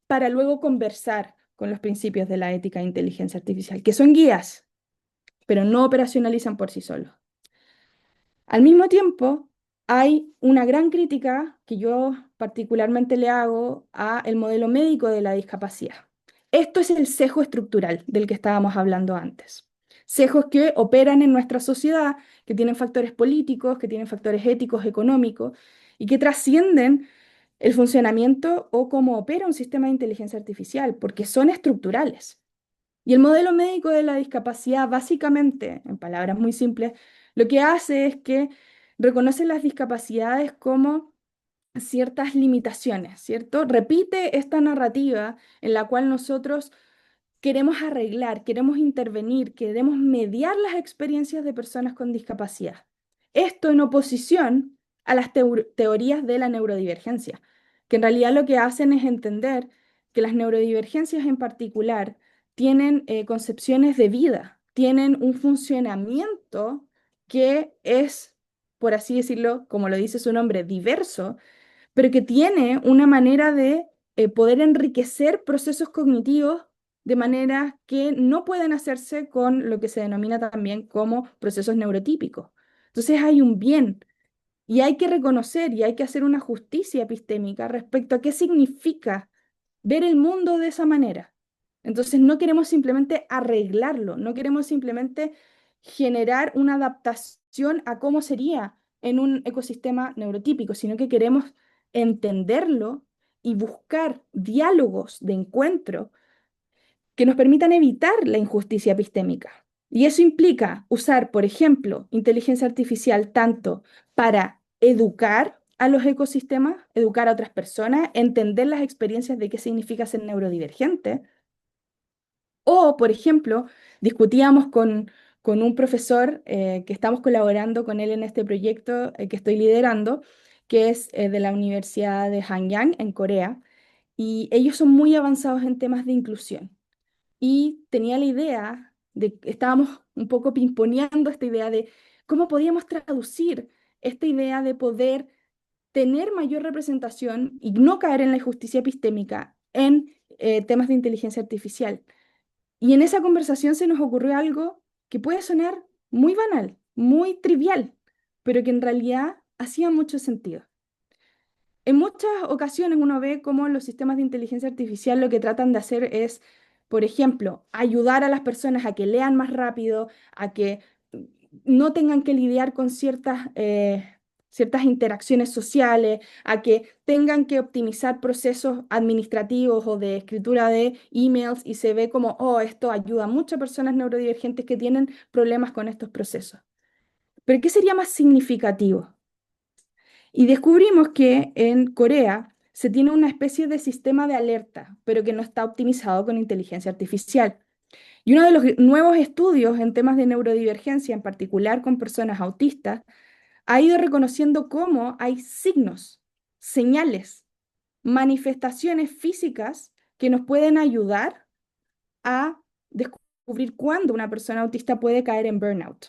para luego conversar con los principios de la ética de inteligencia artificial, que son guías, pero no operacionalizan por sí solos. Al mismo tiempo, hay una gran crítica que yo particularmente le hago a el modelo médico de la discapacidad. Esto es el sesgo estructural del que estábamos hablando antes. Sesgos que operan en nuestra sociedad, que tienen factores políticos, que tienen factores éticos, económicos, y que trascienden el funcionamiento o cómo opera un sistema de inteligencia artificial, porque son estructurales. Y el modelo médico de la discapacidad, básicamente, en palabras muy simples, lo que hace es que reconoce las discapacidades como ciertas limitaciones, ¿cierto? Repite esta narrativa en la cual nosotros queremos arreglar, queremos intervenir, queremos mediar las experiencias de personas con discapacidad. Esto en oposición a las teorías de la neurodivergencia, que en realidad lo que hacen es entender que las neurodivergencias en particular tienen concepciones de vida, tienen un funcionamiento que es, por así decirlo, como lo dice su nombre, diverso, pero que tiene una manera de poder enriquecer procesos cognitivos de manera que no pueden hacerse con lo que se denomina también como procesos neurotípicos. Entonces hay un bien y hay que reconocer y hay que hacer una justicia epistémica respecto a qué significa ver el mundo de esa manera. Entonces no queremos simplemente arreglarlo, no queremos simplemente generar una adaptación a cómo sería en un ecosistema neurotípico, sino que queremos entenderlo y buscar diálogos de encuentro que nos permitan evitar la injusticia epistémica. Y eso implica usar, por ejemplo, inteligencia artificial tanto para educar a los ecosistemas, educar a otras personas, entender las experiencias de qué significa ser neurodivergente. O, por ejemplo, discutíamos con un profesor que estamos colaborando con él en este proyecto que estoy liderando, que es de la Universidad de Hanyang en Corea, y ellos son muy avanzados en temas de inclusión y tenía la idea de, estábamos un poco pimponeando esta idea de cómo podíamos traducir esta idea de poder tener mayor representación y no caer en la injusticia epistémica en temas de inteligencia artificial. Y en esa conversación se nos ocurrió algo que puede sonar muy banal, muy trivial, pero que en realidad hacía mucho sentido. En muchas ocasiones uno ve cómo los sistemas de inteligencia artificial lo que tratan de hacer es, por ejemplo, ayudar a las personas a que lean más rápido, a que no tengan que lidiar con ciertas interacciones sociales, a que tengan que optimizar procesos administrativos o de escritura de emails y se ve como, oh, esto ayuda a muchas personas neurodivergentes que tienen problemas con estos procesos. Pero ¿qué sería más significativo? Y descubrimos que en Corea se tiene una especie de sistema de alerta, pero que no está optimizado con inteligencia artificial. Y uno de los nuevos estudios en temas de neurodivergencia, en particular con personas autistas, ha ido reconociendo cómo hay signos, señales, manifestaciones físicas que nos pueden ayudar a descubrir cuándo una persona autista puede caer en burnout.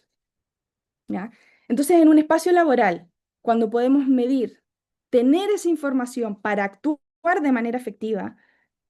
¿Ya? Entonces, en un espacio laboral, cuando podemos medir, tener esa información para actuar de manera efectiva,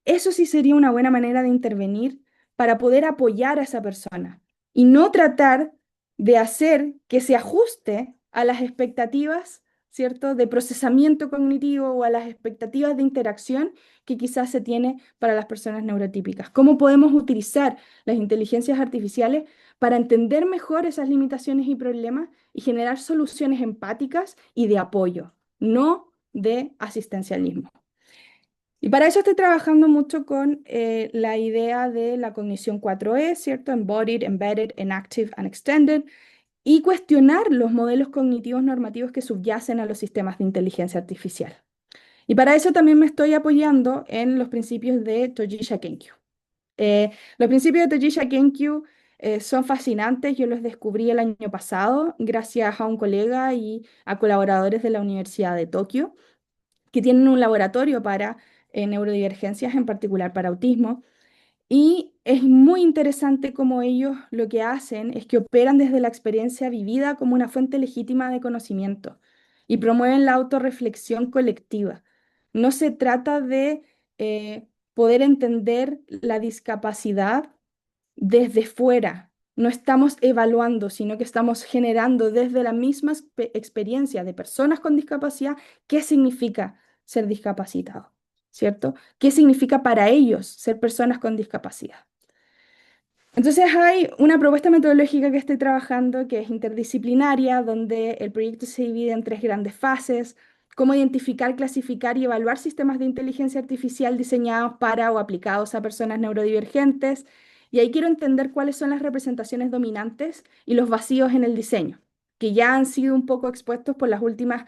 eso sí sería una buena manera de intervenir para poder apoyar a esa persona y no tratar de hacer que se ajuste a las expectativas, ¿cierto?, de procesamiento cognitivo o a las expectativas de interacción que quizás se tiene para las personas neurotípicas. ¿Cómo podemos utilizar las inteligencias artificiales para entender mejor esas limitaciones y problemas y generar soluciones empáticas y de apoyo, no de asistencialismo? Y para eso estoy trabajando mucho con la idea de la cognición 4E, ¿cierto? Embodied, Embedded, Enactive and Extended, y cuestionar los modelos cognitivos normativos que subyacen a los sistemas de inteligencia artificial. Y para eso también me estoy apoyando en los principios de Tojisha Kenkyu. Los principios de Tojisha Kenkyu son fascinantes, yo los descubrí el año pasado gracias a un colega y a colaboradores de la Universidad de Tokio que tienen un laboratorio para neurodivergencias, en particular para autismo. Y es muy interesante cómo ellos lo que hacen es que operan desde la experiencia vivida como una fuente legítima de conocimiento y promueven la autorreflexión colectiva. No se trata de poder entender la discapacidad desde fuera. No estamos evaluando, sino que estamos generando desde la misma experiencia de personas con discapacidad qué significa ser discapacitado, ¿cierto? ¿Qué significa para ellos ser personas con discapacidad? Entonces hay una propuesta metodológica que estoy trabajando que es interdisciplinaria, donde el proyecto se divide en tres grandes fases: cómo identificar, clasificar y evaluar sistemas de inteligencia artificial diseñados para o aplicados a personas neurodivergentes. Y ahí quiero entender cuáles son las representaciones dominantes y los vacíos en el diseño, que ya han sido un poco expuestos por las últimas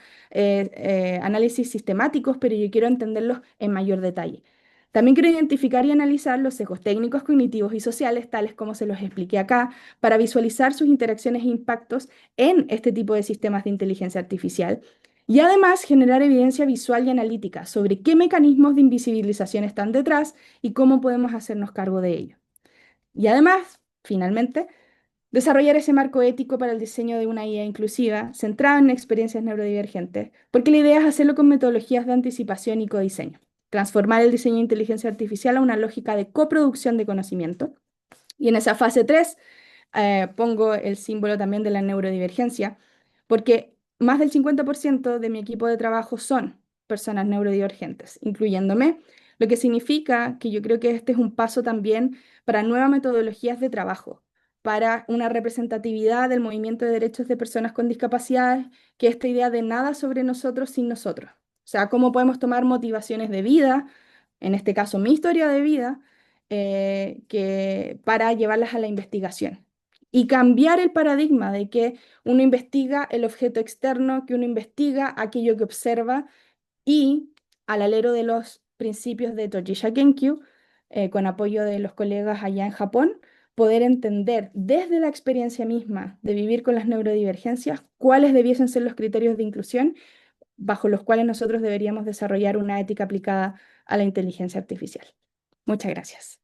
análisis sistemáticos, pero yo quiero entenderlos en mayor detalle. También quiero identificar y analizar los sesgos técnicos, cognitivos y sociales, tales como se los expliqué acá, para visualizar sus interacciones e impactos en este tipo de sistemas de inteligencia artificial. Y además generar evidencia visual y analítica sobre qué mecanismos de invisibilización están detrás y cómo podemos hacernos cargo de ello. Y además, finalmente, desarrollar ese marco ético para el diseño de una IA inclusiva centrada en experiencias neurodivergentes, porque la idea es hacerlo con metodologías de anticipación y codiseño. Transformar el diseño de inteligencia artificial a una lógica de coproducción de conocimiento. Y en esa fase 3 pongo el símbolo también de la neurodivergencia, porque más del 50% de mi equipo de trabajo son personas neurodivergentes, incluyéndome, lo que significa que yo creo que este es un paso también para nuevas metodologías de trabajo, para una representatividad del movimiento de derechos de personas con discapacidades, que esta idea de nada sobre nosotros sin nosotros. O sea, cómo podemos tomar motivaciones de vida, en este caso mi historia de vida, para llevarlas a la investigación. Y cambiar el paradigma de que uno investiga el objeto externo, que uno investiga aquello que observa y al alero de los principios de Tojisha Kenkyu, con apoyo de los colegas allá en Japón, poder entender desde la experiencia misma de vivir con las neurodivergencias cuáles debiesen ser los criterios de inclusión bajo los cuales nosotros deberíamos desarrollar una ética aplicada a la inteligencia artificial. Muchas gracias.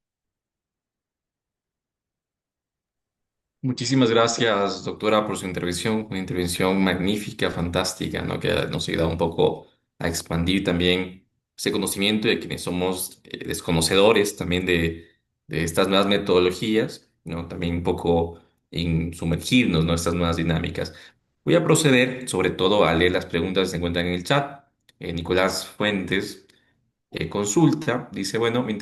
Muchísimas gracias, doctora, por su intervención, una intervención magnífica, fantástica, ¿no? Que nos ayuda un poco a expandir también ese conocimiento de quienes somos desconocedores también de estas nuevas metodologías, ¿no? También un poco en sumergirnos, ¿no? Estas nuevas dinámicas. Voy a proceder sobre todo a leer las preguntas que se encuentran en el chat. Nicolás Fuentes consulta, dice, bueno, me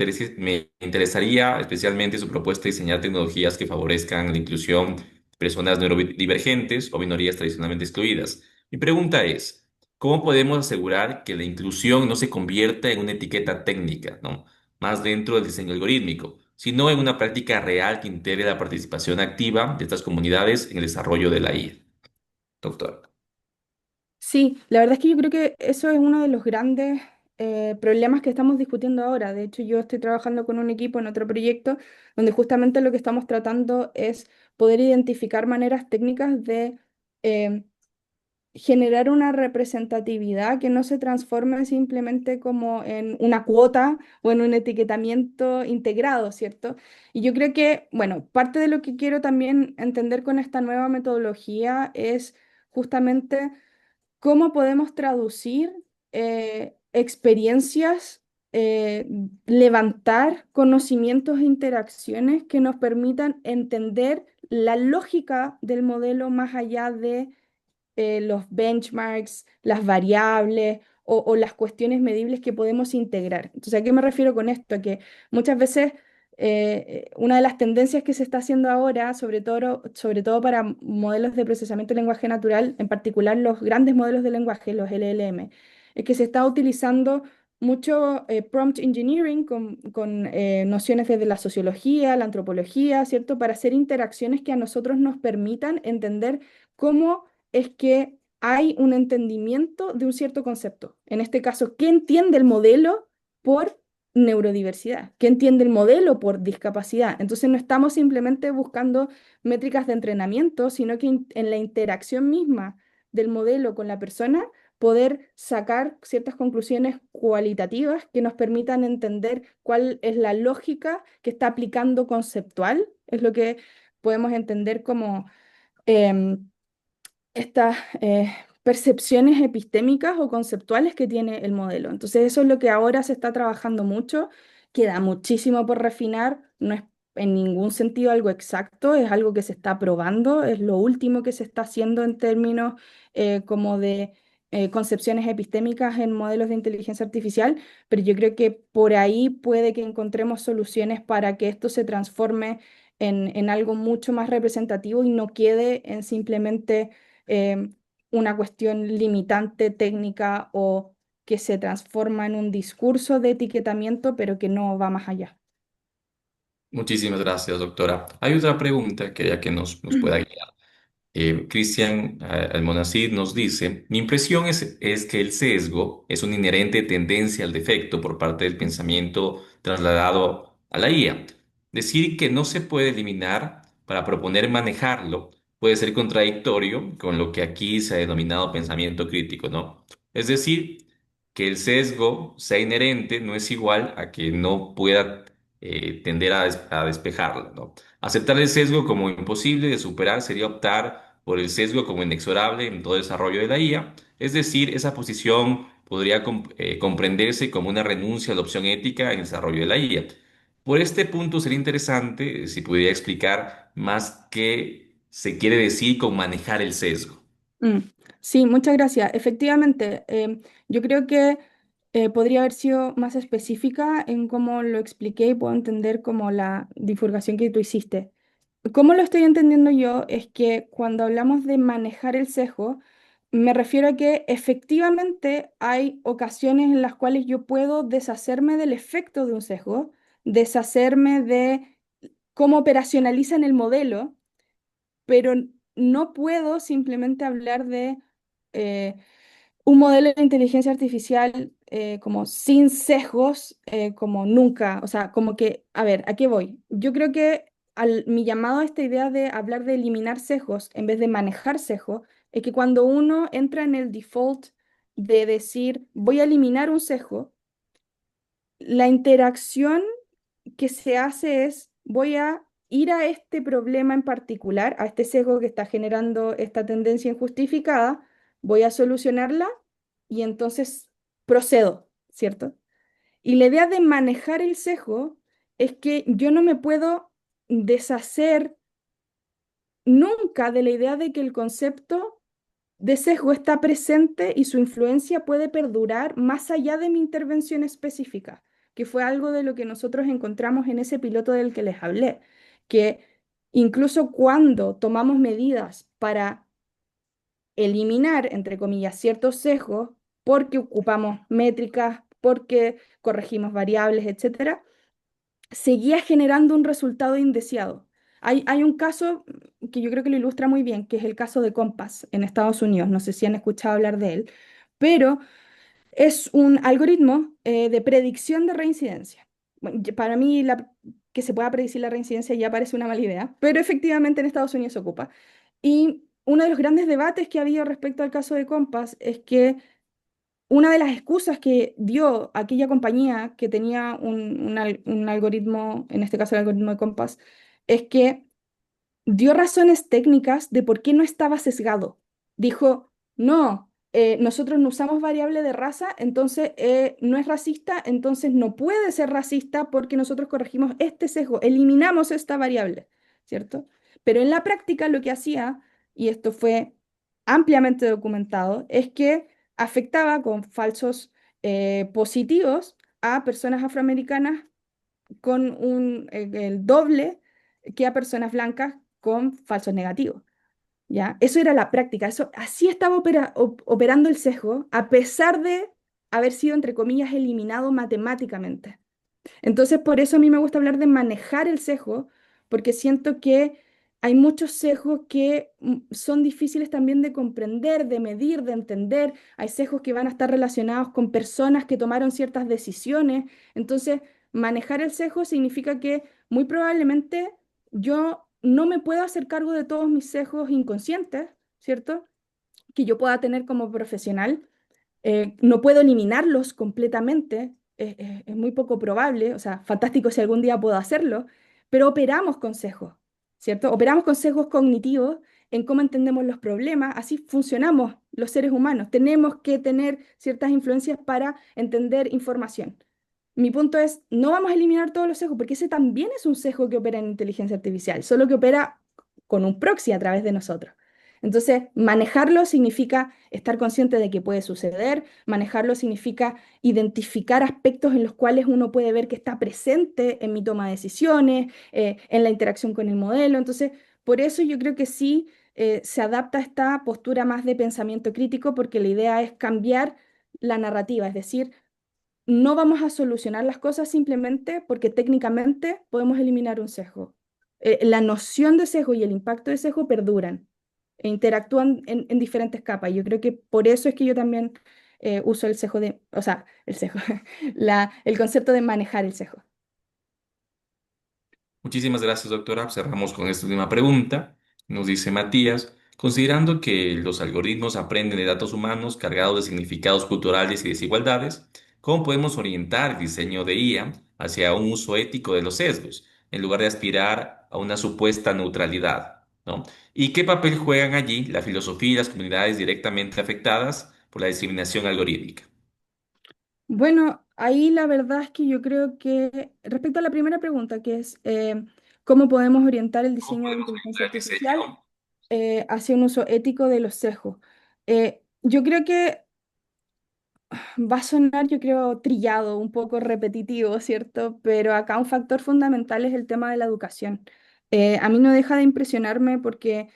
interesaría especialmente su propuesta de diseñar tecnologías que favorezcan la inclusión de personas neurodivergentes o minorías tradicionalmente excluidas. Mi pregunta es, ¿cómo podemos asegurar que la inclusión no se convierta en una etiqueta técnica, ¿no? Más dentro del diseño algorítmico, sino en una práctica real que integre la participación activa de estas comunidades en el desarrollo de la IA? Doctor. Sí, la verdad es que yo creo que eso es uno de los grandes problemas que estamos discutiendo ahora. De hecho, yo estoy trabajando con un equipo en otro proyecto donde justamente lo que estamos tratando es poder identificar maneras técnicas de eh, generar una representatividad que no se transforme simplemente como en una cuota o en un etiquetamiento integrado, ¿cierto? Y yo creo que, bueno, parte de lo que quiero también entender con esta nueva metodología es justamente cómo podemos traducir experiencias, levantar conocimientos e interacciones que nos permitan entender la lógica del modelo más allá de los benchmarks, las variables o las cuestiones medibles que podemos integrar. Entonces, ¿a qué me refiero con esto? A que muchas veces una de las tendencias que se está haciendo ahora, sobre todo para modelos de procesamiento de lenguaje natural, en particular los grandes modelos de lenguaje, los LLM, es que se está utilizando mucho prompt engineering con nociones desde la sociología, la antropología, ¿cierto? Para hacer interacciones que a nosotros nos permitan entender cómo es que hay un entendimiento de un cierto concepto. En este caso, ¿qué entiende el modelo por neurodiversidad? ¿Qué entiende el modelo por discapacidad? Entonces no estamos simplemente buscando métricas de entrenamiento, sino que en la interacción misma del modelo con la persona, poder sacar ciertas conclusiones cualitativas que nos permitan entender cuál es la lógica que está aplicando conceptual, es lo que podemos entender como em, estas percepciones epistémicas o conceptuales que tiene el modelo. Entonces, eso es lo que ahora se está trabajando mucho, queda muchísimo por refinar, no es en ningún sentido algo exacto, es algo que se está probando, es lo último que se está haciendo en términos como de concepciones epistémicas en modelos de inteligencia artificial, pero yo creo que por ahí puede que encontremos soluciones para que esto se transforme en algo mucho más representativo y no quede en simplemente eh, una cuestión limitante técnica o que se transforma en un discurso de etiquetamiento, pero que no va más allá. Muchísimas gracias, doctora. Hay otra pregunta que ya que nos pueda guiar. Cristian Almonacid nos dice, mi impresión es que el sesgo es una inherente tendencia al defecto por parte del pensamiento trasladado a la IA. Decir que no se puede eliminar para proponer manejarlo puede ser contradictorio con lo que aquí se ha denominado pensamiento crítico, ¿no? Es decir, que el sesgo sea inherente no es igual a que no pueda tender a despejarlo, ¿no? Aceptar el sesgo como imposible de superar sería optar por el sesgo como inexorable en todo desarrollo de la IA, es decir, esa posición podría comprenderse como una renuncia a la opción ética en el desarrollo de la IA. Por este punto sería interesante si pudiera explicar más qué se quiere decir con manejar el sesgo. Mm, Sí, muchas gracias. Efectivamente, yo creo que podría haber sido más específica en cómo lo expliqué y puedo entender como la divulgación que tú hiciste. ¿Cómo lo estoy entendiendo yo? Es que cuando hablamos de manejar el sesgo, me refiero a que efectivamente hay ocasiones en las cuales yo puedo deshacerme del efecto de un sesgo, deshacerme de cómo operacionaliza en el modelo, pero no puedo simplemente hablar de eh, un modelo de inteligencia artificial como sin sesgos, como nunca. O sea, como que, a ver, ¿a qué voy? Yo creo que mi llamado a esta idea de hablar de eliminar sesgos en vez de manejar sesgos, es que cuando uno entra en el default de decir voy a eliminar un sesgo, la interacción que se hace es, voy a ir a este problema en particular, a este sesgo que está generando esta tendencia injustificada, voy a solucionarla y entonces procedo. ¿cierto? Y la idea de manejar el sesgo es que yo no me puedo deshacer nunca de la idea de que el concepto de sesgo está presente y su influencia puede perdurar más allá de mi intervención específica, que fue algo de lo que nosotros encontramos en ese piloto del que les hablé, que incluso cuando tomamos medidas para eliminar, entre comillas, ciertos sesgos, porque ocupamos métricas, porque corregimos variables, etcétera, seguía generando un resultado indeseado. Hay un caso que yo creo que lo ilustra muy bien, que es el caso de Compass en Estados Unidos. No sé si han escuchado hablar de él, pero es un algoritmo de predicción de reincidencia. Bueno, para mí, que se pueda predecir la reincidencia ya parece una mala idea, pero efectivamente en Estados Unidos se ocupa. Y uno de los grandes debates que ha habido respecto al caso de Compass es que una de las excusas que dio aquella compañía que tenía un algoritmo, en este caso el algoritmo de Compass, es que dio razones técnicas de por qué no estaba sesgado. Dijo, no, nosotros no usamos variable de raza, entonces no es racista, entonces no puede ser racista porque nosotros corregimos este sesgo, eliminamos esta variable, ¿cierto? Pero en la práctica lo que hacía, y esto fue ampliamente documentado, es que afectaba con falsos positivos a personas afroamericanas con el doble que a personas blancas con falsos negativos, ¿ya? Eso era la práctica, eso, así estaba operando el sesgo, a pesar de haber sido, entre comillas, eliminado matemáticamente. Entonces, por eso a mí me gusta hablar de manejar el sesgo, porque siento que hay muchos sesgos que son difíciles también de comprender, de medir, de entender. Hay sesgos que van a estar relacionados con personas que tomaron ciertas decisiones. Entonces, manejar el sesgo significa que muy probablemente yo no me puedo hacer cargo de todos mis sesgos inconscientes, ¿cierto? Que yo pueda tener como profesional, no puedo eliminarlos completamente, es muy poco probable, o sea, fantástico si algún día puedo hacerlo, pero operamos con sesgos, ¿cierto? Operamos con sesgos cognitivos en cómo entendemos los problemas, así funcionamos los seres humanos, tenemos que tener ciertas influencias para entender información. Mi punto es, no vamos a eliminar todos los sesgos, porque ese también es un sesgo que opera en inteligencia artificial, solo que opera con un proxy a través de nosotros. Entonces, manejarlo significa estar consciente de que puede suceder, manejarlo significa identificar aspectos en los cuales uno puede ver que está presente en mi toma de decisiones, en la interacción con el modelo. Entonces, por eso yo creo que sí se adapta a esta postura más de pensamiento crítico, porque la idea es cambiar la narrativa, es decir, no vamos a solucionar las cosas simplemente porque técnicamente podemos eliminar un sesgo. La noción de sesgo y el impacto de sesgo perduran e interactúan en diferentes capas. Yo creo que por eso es que yo también uso el sesgo de, o sea, el sesgo, el concepto de manejar el sesgo. Muchísimas gracias, doctora. Cerramos con esta última pregunta. Nos dice Matías, considerando que los algoritmos aprenden de datos humanos cargados de significados culturales y desigualdades, ¿cómo podemos orientar el diseño de IA hacia un uso ético de los sesgos, en lugar de aspirar a una supuesta neutralidad, ¿no? ¿Y qué papel juegan allí la filosofía y las comunidades directamente afectadas por la discriminación algorítmica? Bueno, ahí la verdad es que yo creo que respecto a la primera pregunta, que es cómo podemos orientar el ¿Cómo diseño de podemos inteligencia orientar el artificial diseño? hacia un uso ético de los sesgos. Yo creo que va a sonar, yo creo, trillado, un poco repetitivo, ¿cierto? Pero acá un factor fundamental es el tema de la educación. A mí no deja de impresionarme porque,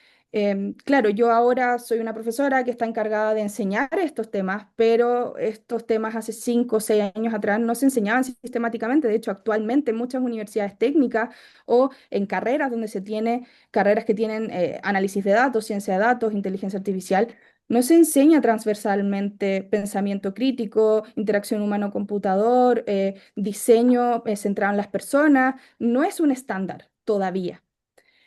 claro, yo ahora soy una profesora que está encargada de enseñar estos temas, pero estos temas hace 5 o 6 años atrás no se enseñaban sistemáticamente. De hecho, actualmente en muchas universidades técnicas o en carreras donde se tiene carreras que tienen análisis de datos, ciencia de datos, inteligencia artificial, no se enseña transversalmente pensamiento crítico, interacción humano-computador, diseño centrado en las personas. No es un estándar todavía.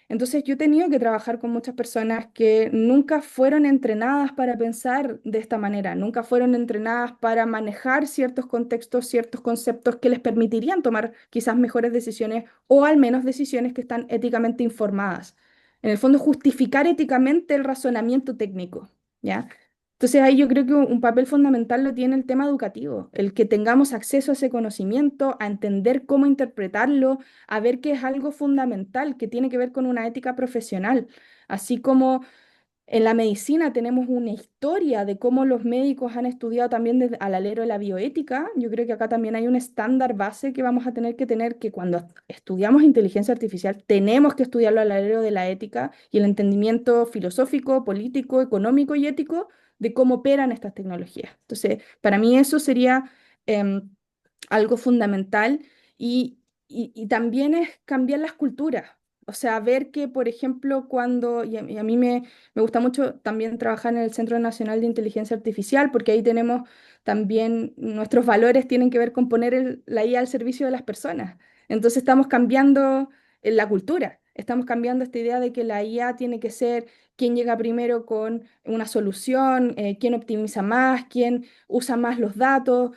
Entonces yo he tenido que trabajar con muchas personas que nunca fueron entrenadas para pensar de esta manera, nunca fueron entrenadas para manejar ciertos contextos, ciertos conceptos que les permitirían tomar quizás mejores decisiones o al menos decisiones que están éticamente informadas. En el fondo, justificar éticamente el razonamiento técnico, ¿ya? Entonces ahí yo creo que un papel fundamental lo tiene el tema educativo, el que tengamos acceso a ese conocimiento, a entender cómo interpretarlo, a ver que es algo fundamental, que tiene que ver con una ética profesional, así como en la medicina tenemos una historia de cómo los médicos han estudiado también desde al alero de la bioética. Yo creo que acá también hay un estándar base que vamos a tener que cuando estudiamos inteligencia artificial tenemos que estudiarlo al alero de la ética y el entendimiento filosófico, político, económico y ético de cómo operan estas tecnologías. Entonces, para mí eso sería em, algo fundamental y también es cambiar las culturas. O sea, ver que, por ejemplo, y a mí me gusta mucho también trabajar en el Centro Nacional de Inteligencia Artificial, porque ahí tenemos también, nuestros valores tienen que ver con poner la IA al servicio de las personas. Entonces estamos cambiando la cultura, estamos cambiando esta idea de que la IA tiene que ser quien llega primero con una solución, quién optimiza más, quién usa más los datos.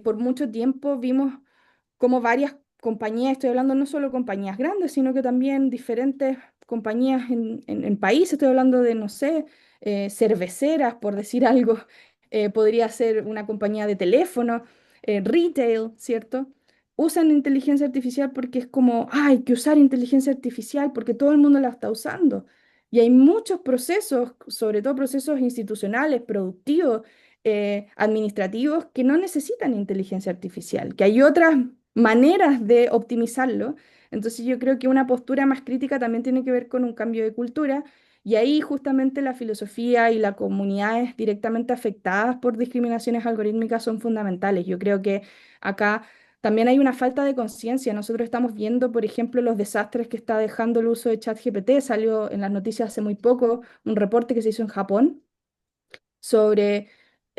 Por mucho tiempo vimos como varias compañías, estoy hablando no solo compañías grandes, sino que también diferentes compañías en países, estoy hablando de, no sé, cerveceras, por decir algo, podría ser una compañía de teléfono, retail, ¿cierto? Usan inteligencia artificial porque es como, "Ah, hay que usar inteligencia artificial porque todo el mundo la está usando". Y hay muchos procesos, sobre todo procesos institucionales, productivos, administrativos, que no necesitan inteligencia artificial, que hay otras maneras de optimizarlo. Entonces yo creo que una postura más crítica también tiene que ver con un cambio de cultura y ahí justamente la filosofía y las comunidades directamente afectadas por discriminaciones algorítmicas son fundamentales. Yo creo que acá también hay una falta de conciencia. Nosotros estamos viendo, por ejemplo, los desastres que está dejando el uso de ChatGPT. Salió en las noticias hace muy poco un reporte que se hizo en Japón sobre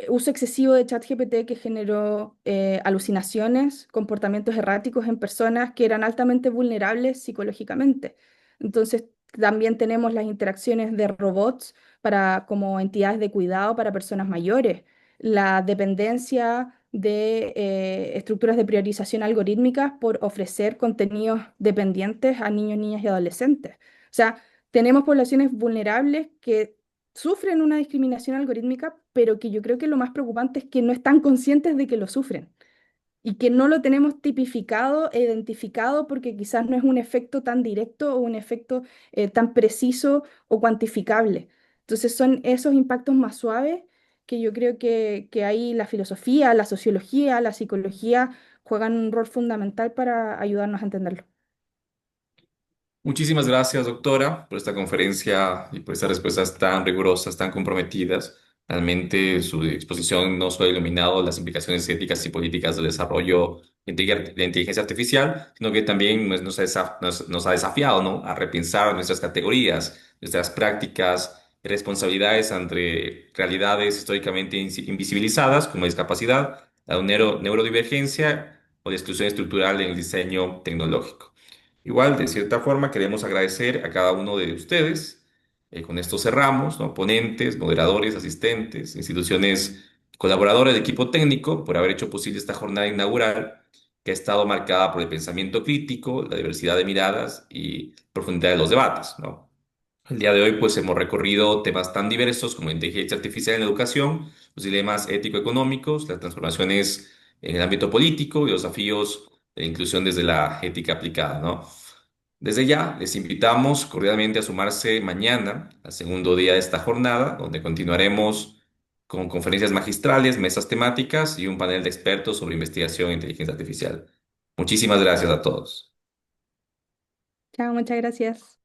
uso excesivo de ChatGPT que generó alucinaciones, comportamientos erráticos en personas que eran altamente vulnerables psicológicamente. Entonces, también tenemos las interacciones de robots para, como entidades de cuidado para personas mayores, la dependencia de estructuras de priorización algorítmicas por ofrecer contenidos dependientes a niños, niñas y adolescentes. O sea, tenemos poblaciones vulnerables que sufren una discriminación algorítmica, pero que yo creo que lo más preocupante es que no están conscientes de que lo sufren y que no lo tenemos tipificado e identificado porque quizás no es un efecto tan directo o un efecto tan preciso o cuantificable. Entonces son esos impactos más suaves que yo creo que ahí la filosofía, la sociología, la psicología juegan un rol fundamental para ayudarnos a entenderlo. Muchísimas gracias, doctora, por esta conferencia y por estas respuestas tan rigurosas, tan comprometidas. Realmente su exposición no solo ha iluminado las implicaciones éticas y políticas del desarrollo de inteligencia artificial, sino que también nos ha desafiado, ¿no?, a repensar nuestras categorías, nuestras prácticas y responsabilidades ante realidades históricamente invisibilizadas, como discapacidad, la neurodivergencia o la exclusión estructural en el diseño tecnológico. Igual, de cierta forma, queremos agradecer a cada uno de ustedes. Con esto cerramos, ¿no? Ponentes, moderadores, asistentes, instituciones colaboradoras del equipo técnico, por haber hecho posible esta jornada inaugural que ha estado marcada por el pensamiento crítico, la diversidad de miradas y profundidad de los debates, ¿no? El día de hoy, pues, hemos recorrido temas tan diversos como inteligencia artificial en la educación, los dilemas ético-económicos, las transformaciones en el ámbito político y los desafíos de la inclusión desde la ética aplicada, ¿no? Desde ya, les invitamos cordialmente a sumarse mañana, al segundo día de esta jornada, donde continuaremos con conferencias magistrales, mesas temáticas y un panel de expertos sobre investigación e inteligencia artificial. Muchísimas gracias a todos. Chao, muchas gracias.